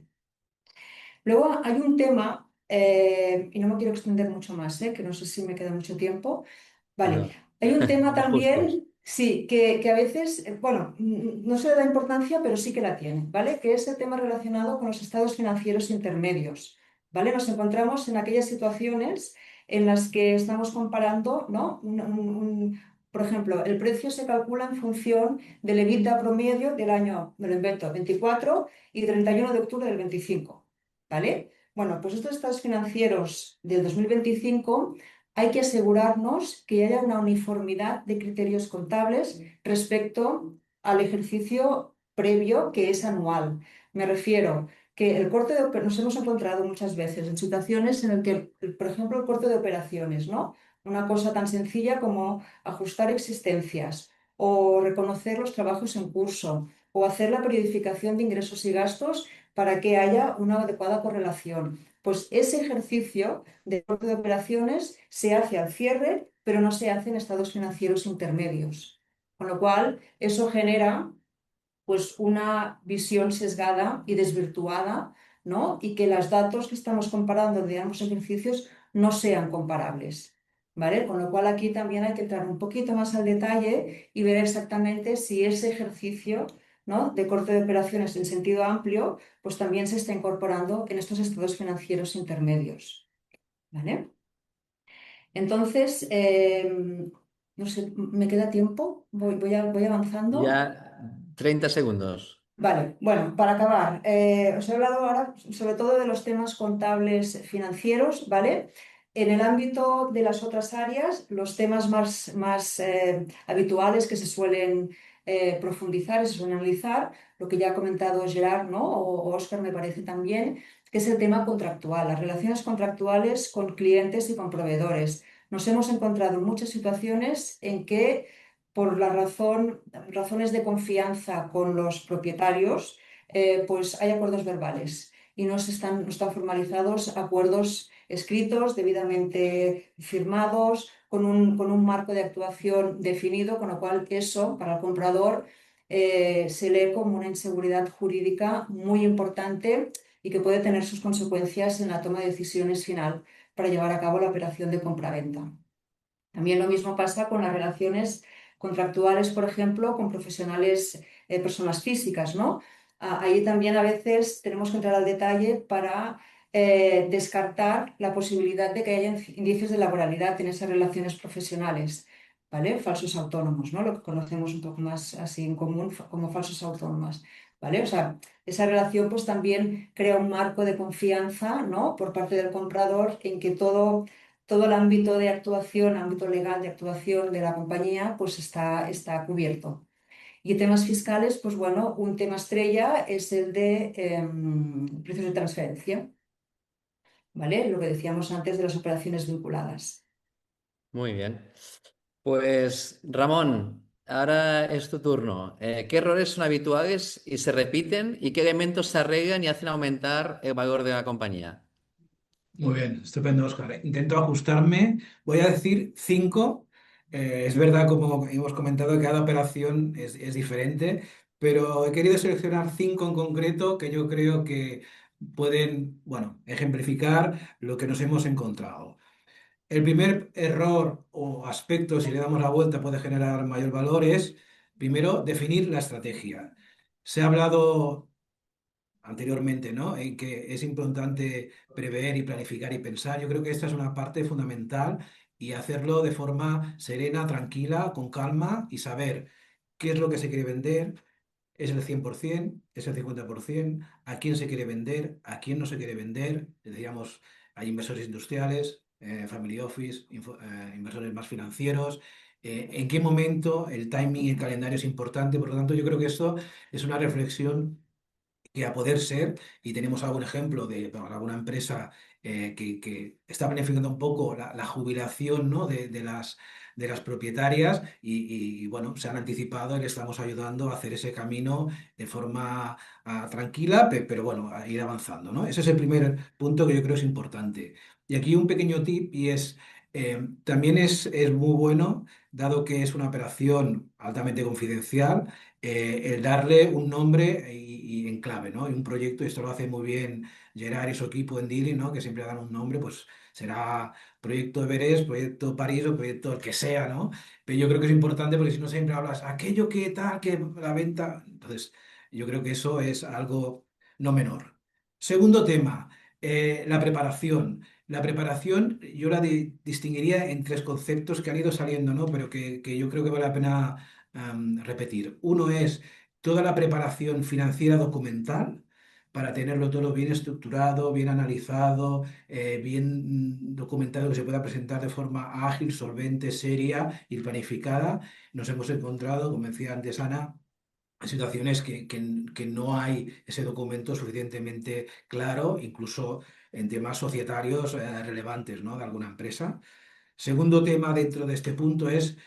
Luego hay un tema, y no me quiero extender mucho más, que no sé si me queda mucho tiempo. Vale, No. hay un tema Vamos justos. también, sí, que a veces, bueno, no se le da importancia, pero sí que la tiene, ¿vale? Que es el tema relacionado con los estados financieros intermedios, ¿vale? Nos encontramos en aquellas situaciones en las que estamos comparando, ¿no? Por ejemplo, el precio se calcula en función del EBITDA promedio del año, me lo invento, 24 y 31 de octubre del 25, ¿vale? Bueno, pues estos estados financieros del 2025 hay que asegurarnos que haya una uniformidad de criterios contables respecto al ejercicio previo que es anual. Me refiero que el corte de nos hemos encontrado muchas veces en situaciones en las que, por ejemplo, el corte de operaciones, ¿no? Una cosa tan sencilla como ajustar existencias o reconocer los trabajos en curso o hacer la periodificación de ingresos y gastos para que haya una adecuada correlación. Pues ese ejercicio de corte de operaciones se hace al cierre, pero no se hace en estados financieros intermedios. Con lo cual, eso genera pues, una visión sesgada y desvirtuada, ¿no? Y que los datos que estamos comparando de ambos ejercicios no sean comparables. ¿Vale? Con lo cual aquí también hay que entrar un poquito más al detalle y ver exactamente si ese ejercicio, ¿no? de corte de operaciones en sentido amplio, pues también se está incorporando en estos estados financieros intermedios. ¿Vale? Entonces, No sé, ¿me queda tiempo? Voy avanzando. Ya 30 segundos. Vale, bueno, para acabar, os he hablado ahora sobre todo de los temas contables financieros, ¿vale? En el ámbito de las otras áreas, los temas más habituales que se suelen profundizar, se suelen analizar, lo que ya ha comentado Gerard, ¿no? O Óscar me parece también, que es el tema contractual, las relaciones contractuales con clientes y con proveedores. Nos hemos encontrado en muchas situaciones en que por razones de confianza con los propietarios, pues hay acuerdos verbales y no están formalizados acuerdos escritos, debidamente firmados, con un marco de actuación definido, con lo cual eso para el comprador se lee como una inseguridad jurídica muy importante y que puede tener sus consecuencias en la toma de decisiones final para llevar a cabo la operación de compraventa. También lo mismo pasa con las relaciones contractuales, por ejemplo, con profesionales, personas físicas, ¿no? Ahí también a veces tenemos que entrar al detalle para descartar la posibilidad de que haya indicios de laboralidad en esas relaciones profesionales, ¿vale? Falsos autónomos, ¿no? Lo que conocemos un poco más así en común como falsos autónomos, ¿vale? O sea, esa relación pues también crea un marco de confianza, ¿no? Por parte del comprador en que todo el ámbito de actuación, ámbito legal de actuación de la compañía, pues está cubierto. Y en temas fiscales, pues bueno, un tema estrella es el de precios de transferencia, ¿vale? Lo que decíamos antes de las operaciones vinculadas. Muy bien. Pues Ramón, ahora es tu turno. ¿Qué errores son habituales y se repiten y qué elementos se arreglan y hacen aumentar el valor de la compañía? Muy bien, estupendo, Oscar. Intento ajustarme. Voy a decir cinco. Es verdad, como hemos comentado, que cada operación es diferente, pero he querido seleccionar cinco en concreto que yo creo que pueden, bueno, ejemplificar lo que nos hemos encontrado. El primer error o aspecto, si le damos la vuelta, puede generar mayor valor es, primero, definir la estrategia. Se ha hablado anteriormente, ¿no? En que es importante prever y planificar y pensar. Yo creo que esta es una parte fundamental y hacerlo de forma serena, tranquila, con calma y saber qué es lo que se quiere vender. ¿Es el 100%? ¿Es el 50%? ¿A quién se quiere vender? ¿A quién no se quiere vender? Decíamos, hay inversores industriales, family office, inversores más financieros. ¿En qué momento el timing y el calendario es importante? Por lo tanto, yo creo que esto es una reflexión que a poder ser, y tenemos algún ejemplo de bueno, alguna empresa que está planificando un poco la jubilación, ¿no? de las propietarias y, bueno, se han anticipado y le estamos ayudando a hacer ese camino de forma tranquila, pero bueno, a ir avanzando, ¿no? Ese es el primer punto que yo creo es importante. Y aquí un pequeño tip y es, también es muy bueno, dado que es una operación altamente confidencial, el darle un nombre y en clave, ¿no? Y un proyecto, y esto lo hace muy bien Gerard y su equipo en Dealing, ¿no? Que siempre dan un nombre, pues será Proyecto Everest, Proyecto París o Proyecto el que sea, ¿no? Pero yo creo que es importante porque si no siempre hablas aquello que tal, que la venta. Entonces, yo creo que eso es algo no menor. Segundo tema, la preparación. La preparación yo la distinguiría en tres conceptos que han ido saliendo, ¿no? Pero que yo creo que vale la pena repetir. Uno es toda la preparación financiera documental para tenerlo todo bien estructurado, bien analizado, bien documentado, que se pueda presentar de forma ágil, solvente, seria y planificada. Nos hemos encontrado, como decía antes Ana, situaciones que no hay ese documento suficientemente claro, incluso en temas societarios relevantes, ¿no? de alguna empresa. Segundo tema dentro de este punto es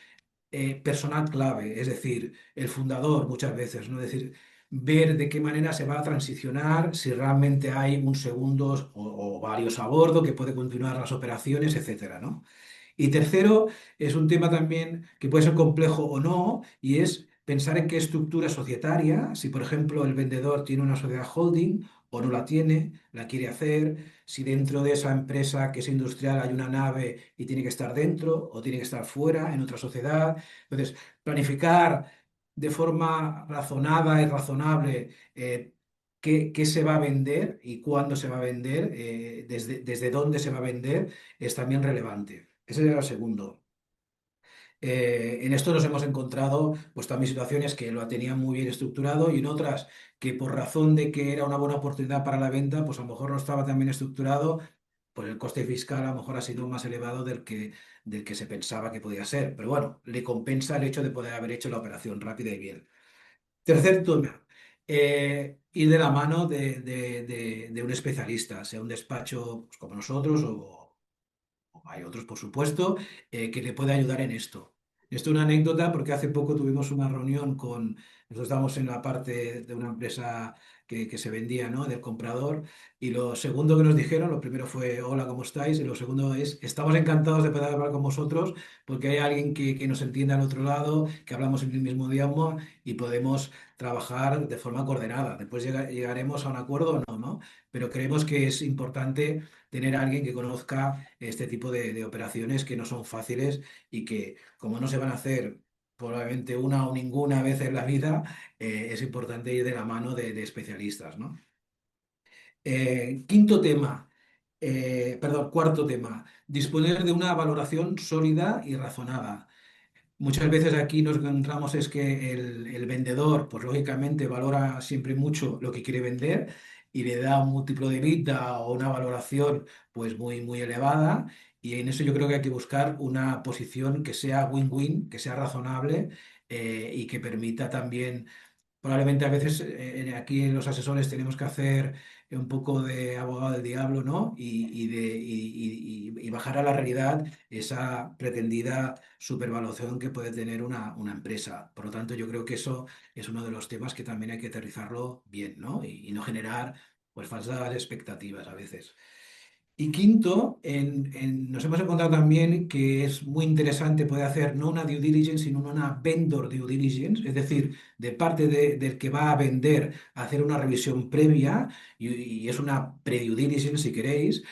personal clave, es decir, el fundador muchas veces, ¿no? Es decir, ver de qué manera se va a transicionar, si realmente hay un segundo o varios a bordo que puede continuar las operaciones, etcétera, ¿no? Y tercero, es un tema también que puede ser complejo o no, y es pensar en qué estructura societaria, si por ejemplo el vendedor tiene una sociedad holding o no la tiene, la quiere hacer, si dentro de esa empresa que es industrial hay una nave y tiene que estar dentro o tiene que estar fuera en otra sociedad. Entonces, planificar de forma razonada y razonable qué se va a vender y cuándo se va a vender, desde dónde se va a vender, es también relevante. Ese era el segundo. En esto nos hemos encontrado, pues también situaciones que lo tenían muy bien estructurado y en otras que por razón de que era una buena oportunidad para la venta, pues a lo mejor no estaba tan bien estructurado, pues el coste fiscal a lo mejor ha sido más elevado del que se pensaba que podía ser. Pero bueno, le compensa el hecho de poder haber hecho la operación rápida y bien. Tercer tema, ir de la mano de un especialista, sea un despacho pues, como nosotros o hay otros, por supuesto, que le puede ayudar en esto. Esto es una anécdota porque hace poco tuvimos una reunión nosotros estábamos en la parte de una empresa que se vendía, ¿no? Del comprador, y lo segundo que nos dijeron, lo primero fue, hola, ¿cómo estáis? Y lo segundo es, estamos encantados de poder hablar con vosotros porque hay alguien que nos entiende al otro lado, que hablamos el mismo idioma y podemos trabajar de forma coordenada. Después llegaremos a un acuerdo o no, ¿no? Pero creemos que es importante tener a alguien que conozca este tipo de operaciones que no son fáciles y que, como no se van a hacer probablemente una o ninguna vez en la vida, es importante ir de la mano de especialistas, ¿no? Quinto tema, perdón, cuarto tema, disponer de una valoración sólida y razonada. Muchas veces aquí nos encontramos es que el vendedor, pues lógicamente valora siempre mucho lo que quiere vender y le da un múltiplo de vida o una valoración pues muy, muy elevada. Y en eso yo creo que hay que buscar una posición que sea win-win, que sea razonable y que permita también. Probablemente a veces aquí en los asesores tenemos que hacer un poco de abogado del diablo, ¿no? Y bajar a la realidad esa pretendida supervaluación que puede tener una empresa. Por lo tanto, yo creo que eso es uno de los temas que también hay que aterrizarlo bien, ¿no? Y no generar pues falsas expectativas a veces. Y quinto, nos hemos encontrado también que es muy interesante poder hacer no una due diligence, sino una vendor due diligence, es decir, de parte del que va a vender, hacer una revisión previa y es una pre-due diligence si queréis,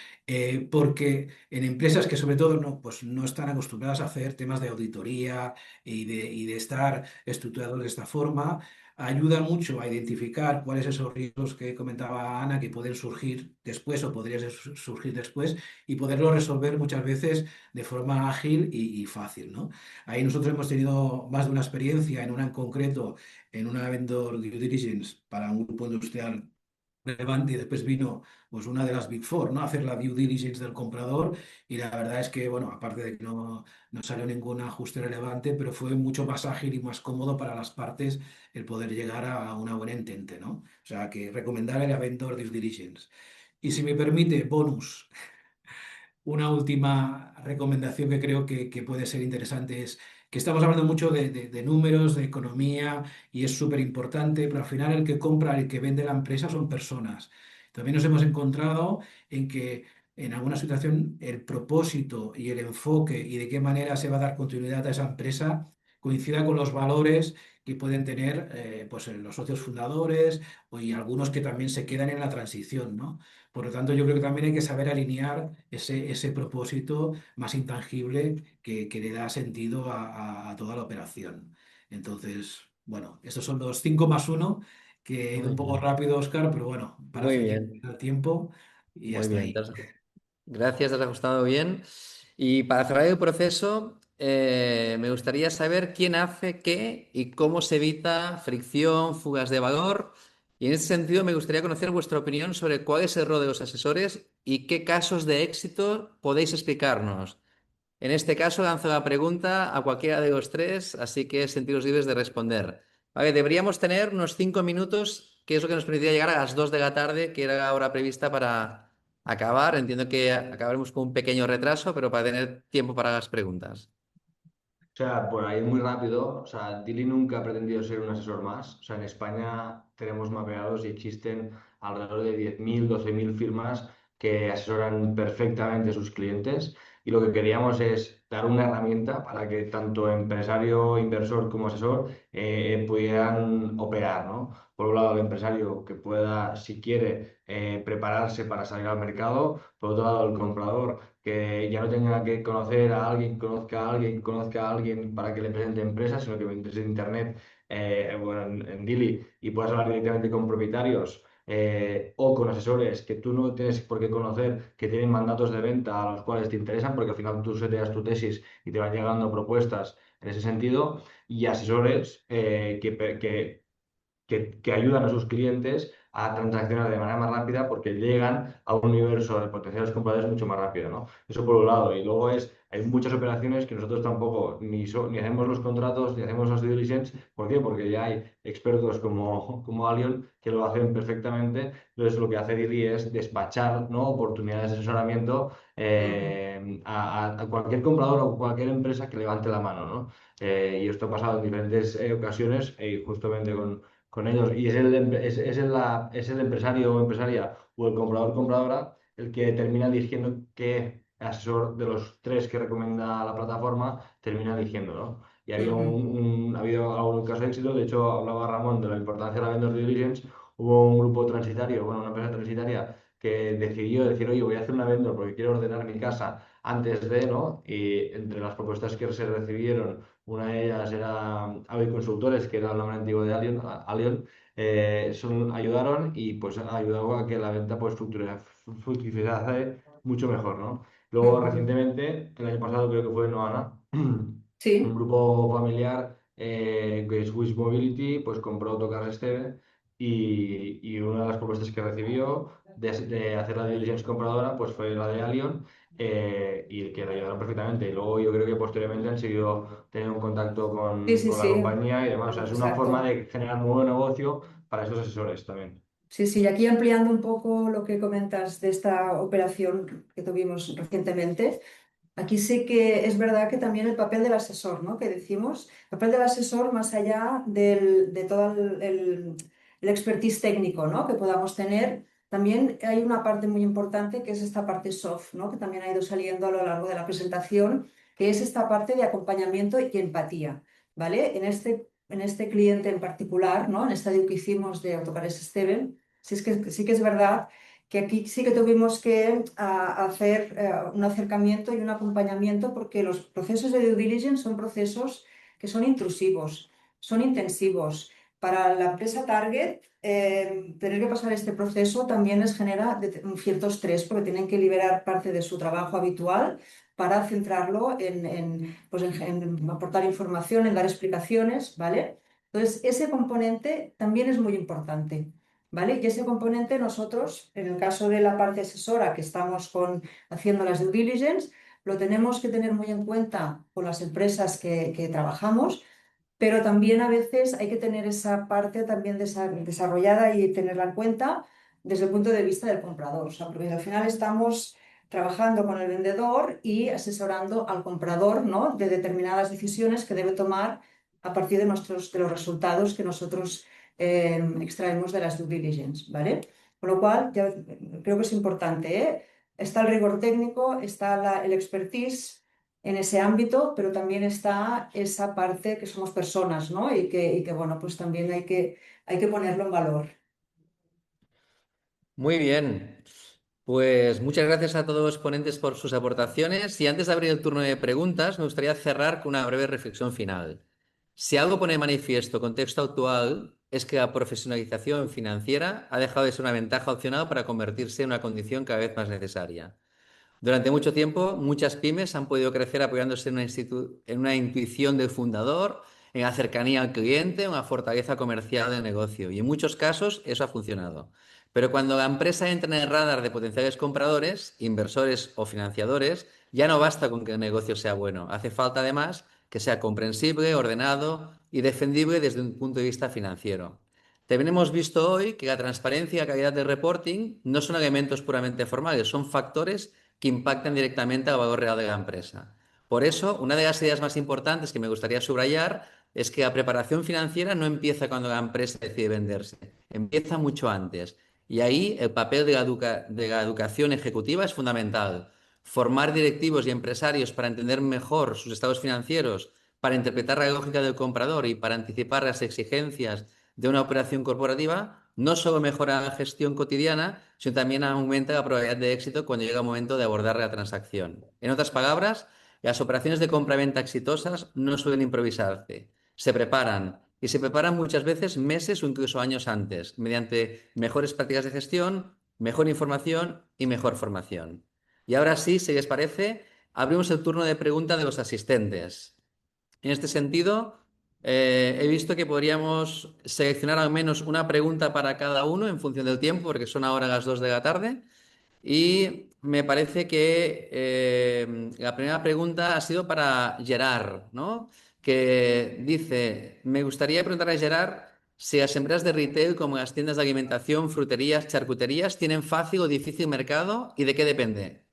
porque en empresas que sobre todo no, pues no están acostumbradas a hacer temas de auditoría y de estar estructurados de esta forma, ayuda mucho a identificar cuáles esos riesgos que comentaba Ana que pueden surgir después o podrían surgir después y poderlos resolver muchas veces de forma ágil y fácil, ¿no? Ahí nosotros hemos tenido más de una experiencia en una en concreto, en una vendor due diligence para un grupo industrial relevante y después vino pues una de las Big Four, ¿no? A hacer la due diligence del comprador y la verdad es que, bueno, aparte de que no salió ningún ajuste relevante, pero fue mucho más ágil y más cómodo para las partes el poder llegar a una buena entente, ¿no? O sea, que recomendar el vendor due diligence. Y si me permite, bonus. Una última recomendación que creo que puede ser interesante es que estamos hablando mucho de números, de economía, y es súper importante, pero al final el que compra, el que vende la empresa son personas. También nos hemos encontrado en que en alguna situación el propósito y el enfoque y de qué manera se va a dar continuidad a esa empresa coincida con los valores que pueden tener pues, los socios fundadores y algunos que también se quedan en la transición, ¿no? Por lo tanto, yo creo que también hay que saber alinear ese propósito más intangible que le da sentido a toda la operación. Entonces, bueno, estos son los 5 más uno, que he ido Muy un poco bien, rápido, Oscar, pero bueno, para muy hacer bien, el tiempo y muy hasta bien. ahí. Gracias, te has ajustado bien. Y para cerrar el proceso, me gustaría saber quién hace qué y cómo se evita fricción, fugas de valor. Y en ese sentido, me gustaría conocer vuestra opinión sobre cuál es el rol de los asesores y qué casos de éxito podéis explicarnos. En este caso, lanzo la pregunta a cualquiera de los tres, así que sentiros libres de responder. Vale, deberíamos tener unos 5 minutos, que es lo que nos permitiría llegar a las 2 de la tarde, que era la hora prevista para acabar. Entiendo que acabaremos con un pequeño retraso, pero para tener tiempo para las preguntas. O sea, por ahí muy rápido, o sea, Dili nunca ha pretendido ser un asesor más. O sea, en España tenemos mapeados y existen alrededor de 10.000, 12.000 firmas que asesoran perfectamente a sus clientes. Y lo que queríamos es dar una herramienta para que tanto empresario, inversor como asesor pudieran operar, ¿no? Por un lado, el empresario que pueda, si quiere, prepararse para salir al mercado. Por otro lado, el comprador que ya no tenga que conocer a alguien, conozca a alguien para que le presente empresas, sino que desde internet, bueno, en Dili, y puedas hablar directamente con propietarios o con asesores que tú no tienes por qué conocer, que tienen mandatos de venta a los cuales te interesan, porque al final tú seteas tu tesis y te van llegando propuestas en ese sentido y asesores que ayudan a sus clientes a transaccionar de manera más rápida porque llegan a un universo de potenciales compradores mucho más rápido, ¿no? Eso por un lado. Y luego hay muchas operaciones que nosotros tampoco ni hacemos los contratos ni hacemos los due diligence. ¿Por qué? Porque ya hay expertos como Alion que lo hacen perfectamente. Entonces lo que hace Dili es despachar, ¿no? oportunidades de asesoramiento a cualquier comprador o cualquier empresa que levante la mano, ¿no? Y esto ha pasado en diferentes ocasiones y justamente con ellos y es el empresario o empresaria o el comprador compradora el que termina eligiendo qué asesor de los tres que recomienda la plataforma termina eligiendo, ¿no? Y ha habido algún caso de éxito, de hecho hablaba Ramón de la importancia de la vendor due diligence, hubo un grupo transitario, bueno, una empresa transitaria que decidió decir, oye, voy a hacer una vendor porque quiero ordenar mi casa antes de, ¿no? Y entre las propuestas que se recibieron una de ellas era Avid Consultores, que era el nombre antiguo de Alion, ayudaron y pues ayudó a que la venta pues fructificase mucho mejor, ¿no? Luego recientemente, el año pasado creo que fue Noana, un Sí, grupo familiar que es Wish Mobility, pues compró Autocars Esteve y una de las propuestas que recibió de hacer la diligencia compradora pues fue la de Alion y que la ayudaron perfectamente. Y luego yo creo que posteriormente han seguido teniendo un contacto sí, sí, con la sí, compañía y demás. O sea, es una forma exacto. de generar nuevo negocio para esos asesores también. Sí, sí, y aquí ampliando un poco lo que comentas de esta operación que tuvimos recientemente. Aquí sí que es verdad que también el papel del asesor, ¿no? Que decimos, el papel del asesor más allá de todo el expertise técnico, ¿no? Que podamos tener, también hay una parte muy importante que es esta parte soft, ¿no? Que también ha ido saliendo a lo largo de la presentación, que es esta parte de acompañamiento y empatía, ¿vale? En este cliente en particular, ¿no? En esta deal que hicimos de Autocares Steven, sí que es verdad que aquí sí que tuvimos que hacer un acercamiento y un acompañamiento porque los procesos de due diligence son procesos que son intrusivos, son intensivos. Para la empresa target, tener que pasar este proceso también les genera un cierto estrés porque tienen que liberar parte de su trabajo habitual para centrarlo pues en aportar información, en dar explicaciones, ¿vale? Entonces, ese componente también es muy importante. ¿Vale? Y ese componente nosotros, en el caso de la parte asesora que estamos haciendo las due diligence, lo tenemos que tener muy en cuenta con las empresas que trabajamos, pero también a veces hay que tener esa parte también desarrollada y tenerla en cuenta desde el punto de vista del comprador. O sea, porque al final estamos trabajando con el vendedor y asesorando al comprador, ¿no? De determinadas decisiones que debe tomar a partir de los resultados que nosotros extraemos de las due diligence, ¿vale? Con lo cual, ya creo que es importante, ¿eh? Está el rigor técnico, está el expertise en ese ámbito, pero también está esa parte que somos personas, ¿no? Y que bueno, pues también hay que ponerlo en valor. Muy bien. Pues muchas gracias a todos los ponentes por sus aportaciones y antes de abrir el turno de preguntas, me gustaría cerrar con una breve reflexión final. Si algo pone de manifiesto contexto actual es que la profesionalización financiera ha dejado de ser una ventaja opcional para convertirse en una condición cada vez más necesaria. Durante mucho tiempo, muchas pymes han podido crecer apoyándose en una intuición del fundador, en la cercanía al cliente, en una fortaleza comercial del negocio. Y en muchos casos eso ha funcionado. Pero cuando la empresa entra en el radar de potenciales compradores, inversores o financiadores, ya no basta con que el negocio sea bueno. Hace falta además que sea comprensible, ordenado y defendible desde un punto de vista financiero. También hemos visto hoy que la transparencia y la calidad del reporting no son elementos puramente formales, son factores que impactan directamente al valor real de la empresa. Por eso, una de las ideas más importantes que me gustaría subrayar es que la preparación financiera no empieza cuando la empresa decide venderse, empieza mucho antes. Y ahí el papel de la educación ejecutiva es fundamental. Formar directivos y empresarios para entender mejor sus estados financieros, para interpretar la lógica del comprador y para anticipar las exigencias de una operación corporativa no solo mejora la gestión cotidiana, sino también aumenta la probabilidad de éxito cuando llega el momento de abordar la transacción. En otras palabras, las operaciones de compra-venta exitosas no suelen improvisarse, se preparan y se preparan muchas veces meses o incluso años antes, mediante mejores prácticas de gestión, mejor información y mejor formación. Y ahora sí, si les parece, abrimos el turno de preguntas de los asistentes. En este sentido, he visto que podríamos seleccionar al menos una pregunta para cada uno en función del tiempo, porque son ahora las 2 de la tarde. Y me parece que la primera pregunta ha sido para Gerard, ¿no? Que dice, me gustaría preguntar a Gerard si las empresas de retail como las tiendas de alimentación, fruterías, charcuterías, tienen fácil o difícil mercado y de qué depende.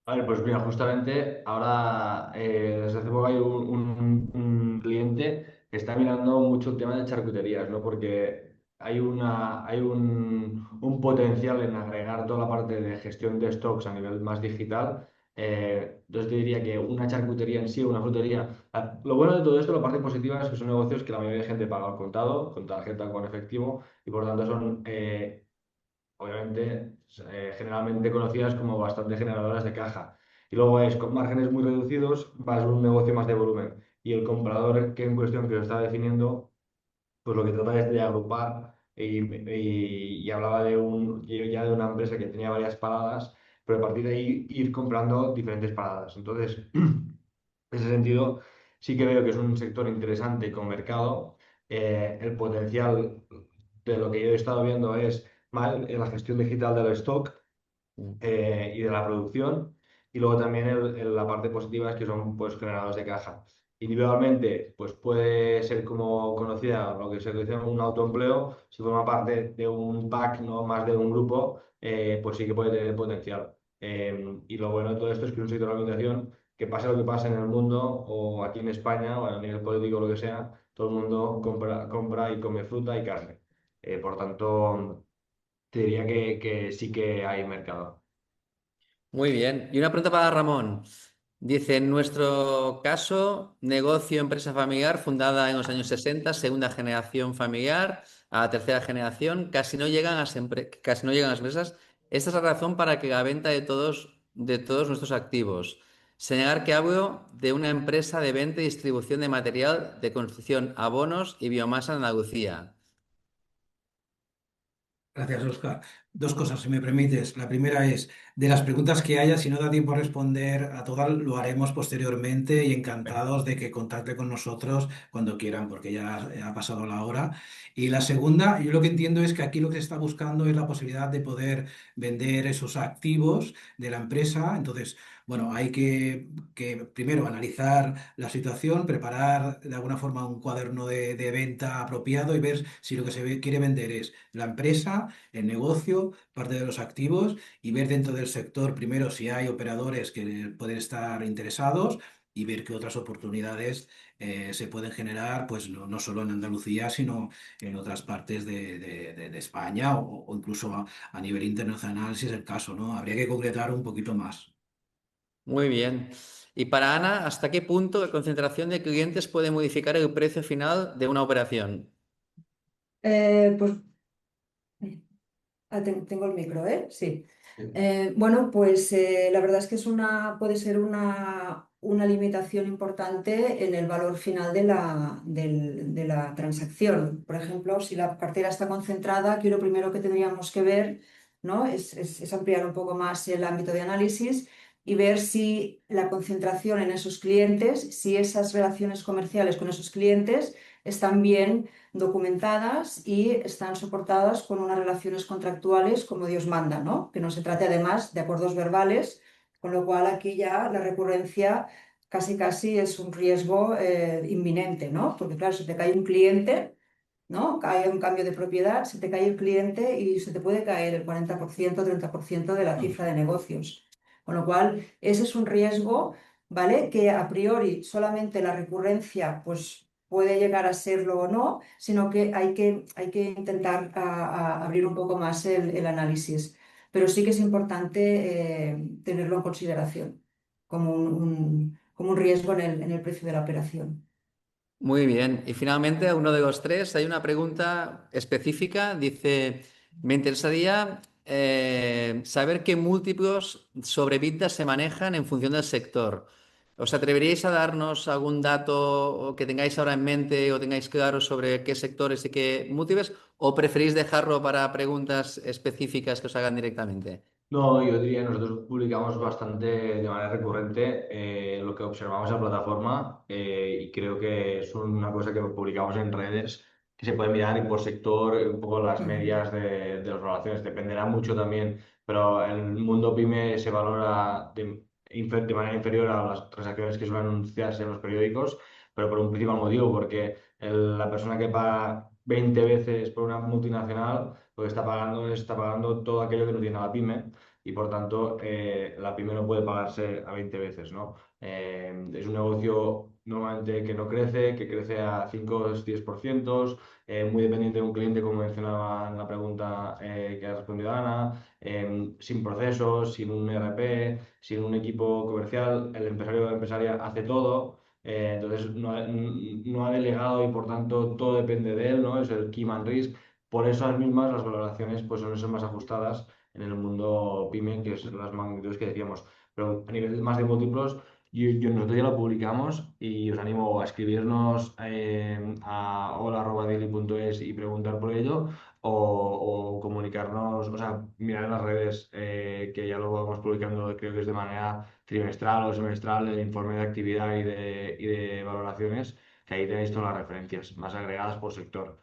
Vale, pues mira, justamente ahora desde hace poco hay un cliente que está mirando mucho el tema de charcuterías, ¿no? Porque hay un potencial en agregar toda la parte de gestión de stocks a nivel más digital. Entonces te diría que una charcutería en sí, una frutería. Lo bueno de todo esto, la parte positiva es que son negocios que la mayoría de gente paga al contado, con tarjeta, con efectivo, y por tanto son obviamente, generalmente conocidas como bastante generadoras de caja. Y luego es con márgenes muy reducidos, va a ser un negocio más de volumen. Y el comprador que en cuestión que lo está definiendo, pues lo que trata es de agrupar y hablaba ya de una empresa que tenía varias paradas, pero a partir de ahí ir comprando diferentes paradas. Entonces, en ese sentido, sí que veo que es un sector interesante con mercado. El potencial de lo que yo he estado viendo es mal en la gestión digital del stock y de la producción. Y luego también la parte positiva es que son pues generadores de caja. Individualmente, pues puede ser como conocida lo que se dice un autoempleo, si forma parte de un pack, no más de un grupo, pues sí que puede tener potencial. Y lo bueno de todo esto es que es un sector de la alimentación, que pase lo que pase en el mundo o aquí en España o a nivel político o lo que sea, todo el mundo compra y come fruta y carne. Por tanto, te diría que sí que hay mercado. Muy bien. Y una pregunta para Ramón. Dice, en nuestro caso, negocio, empresa familiar, fundada en los años 60, segunda generación familiar, a la tercera generación, casi no llegan las empresas. Esta es la razón para que la venta de todos nuestros activos. Señalar que hablo de una empresa de venta y distribución de material de construcción, abonos y biomasa en Andalucía. Gracias, Oscar. Dos cosas, si me permites. La primera es, de las preguntas que haya, si no da tiempo a responder a todas, lo haremos posteriormente y encantados de que contacte con nosotros cuando quieran, porque ya ha pasado la hora. Y la segunda, yo lo que entiendo es que aquí lo que se está buscando es la posibilidad de poder vender esos activos de la empresa. Entonces, bueno, hay que primero analizar la situación, preparar de alguna forma un cuaderno de venta apropiado y ver si lo que quiere vender es la empresa, el negocio, parte de los activos y ver dentro del sector primero si hay operadores que pueden estar interesados y ver qué otras oportunidades se pueden generar, pues no solo en Andalucía, sino en otras partes de España o incluso a nivel internacional, si es el caso, ¿no? Habría que concretar un poquito más. Muy bien. Y para Ana, ¿hasta qué punto la concentración de clientes puede modificar el precio final de una operación? Pues tengo el micro, ¿eh? Sí. Bueno, pues la verdad es que puede ser una limitación importante en el valor final de la transacción. Por ejemplo, si la cartera está concentrada, aquí lo primero que tendríamos que ver, ¿no? es ampliar un poco más el ámbito de análisis y ver si la concentración en esos clientes, si esas relaciones comerciales con esos clientes están bien documentadas y están soportadas con unas relaciones contractuales como Dios manda, ¿no? Que no se trate además de acuerdos verbales, con lo cual aquí ya la recurrencia casi casi es un riesgo inminente, ¿no? Porque claro, si te cae un cliente, ¿no? Cae un cambio de propiedad, se te cae el cliente y se te puede caer el 40%, 30% de la cifra de negocios. Con lo cual, ese es un riesgo, ¿vale? Que a priori solamente la recurrencia, pues puede llegar a serlo o no, sino que hay que intentar abrir un poco más el análisis. Pero sí que es importante tenerlo en consideración como un riesgo en el precio de la operación. Muy bien. Y finalmente, a uno de los tres, hay una pregunta específica. Dice, me interesaría saber qué múltiplos sobre EBITDA se manejan en función del sector. ¿Os atreveríais a darnos algún dato o que tengáis ahora en mente o tengáis claro sobre qué sectores y qué múltiples? ¿O preferís dejarlo para preguntas específicas que os hagan directamente? No, yo diría, nosotros publicamos bastante de manera recurrente lo que observamos en la plataforma y creo que es una cosa que publicamos en redes que se puede mirar y por sector un poco las Ujú. medias de las valoraciones. Dependerá mucho también, pero el mundo PyME se valora de manera inferior a las transacciones que suelen anunciarse en los periódicos, pero por un principal motivo, porque la persona que paga 20 veces por una multinacional, lo que está pagando todo aquello que no tiene la pyme y por tanto la pyme no puede pagarse a 20 veces, ¿no? Es un negocio normalmente que no crece, que crece a 5 o 10%, muy dependiente de un cliente, como mencionaba en la pregunta que ha respondido Ana, sin procesos, sin un ERP, sin un equipo comercial, el empresario o la empresaria hace todo. Entonces no ha delegado y por tanto todo depende de él, ¿no? Es el key man risk. Por eso las mismas las valoraciones pues suelen ser más ajustadas en el mundo pyme, que es las magnitudes que decíamos. Pero a nivel más de múltiplos, nosotros ya lo publicamos y os animo a escribirnos a hola@daily.es y preguntar por ello o comunicarnos, o sea, mirar en las redes que ya lo vamos publicando, creo que es de manera trimestral o semestral, el informe de actividad y de valoraciones, que ahí tenéis todas las referencias, más agregadas por sector.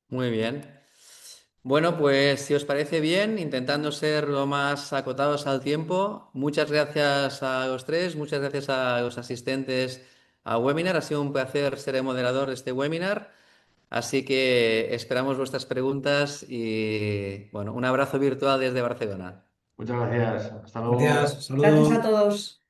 Muy bien. Bueno, pues si os parece bien, intentando ser lo más acotados al tiempo, muchas gracias a los tres, muchas gracias a los asistentes al webinar. Ha sido un placer ser el moderador de este webinar. Así que esperamos vuestras preguntas y bueno, un abrazo virtual desde Barcelona. Muchas gracias, hasta luego. Gracias, Gracias a saludos. todos.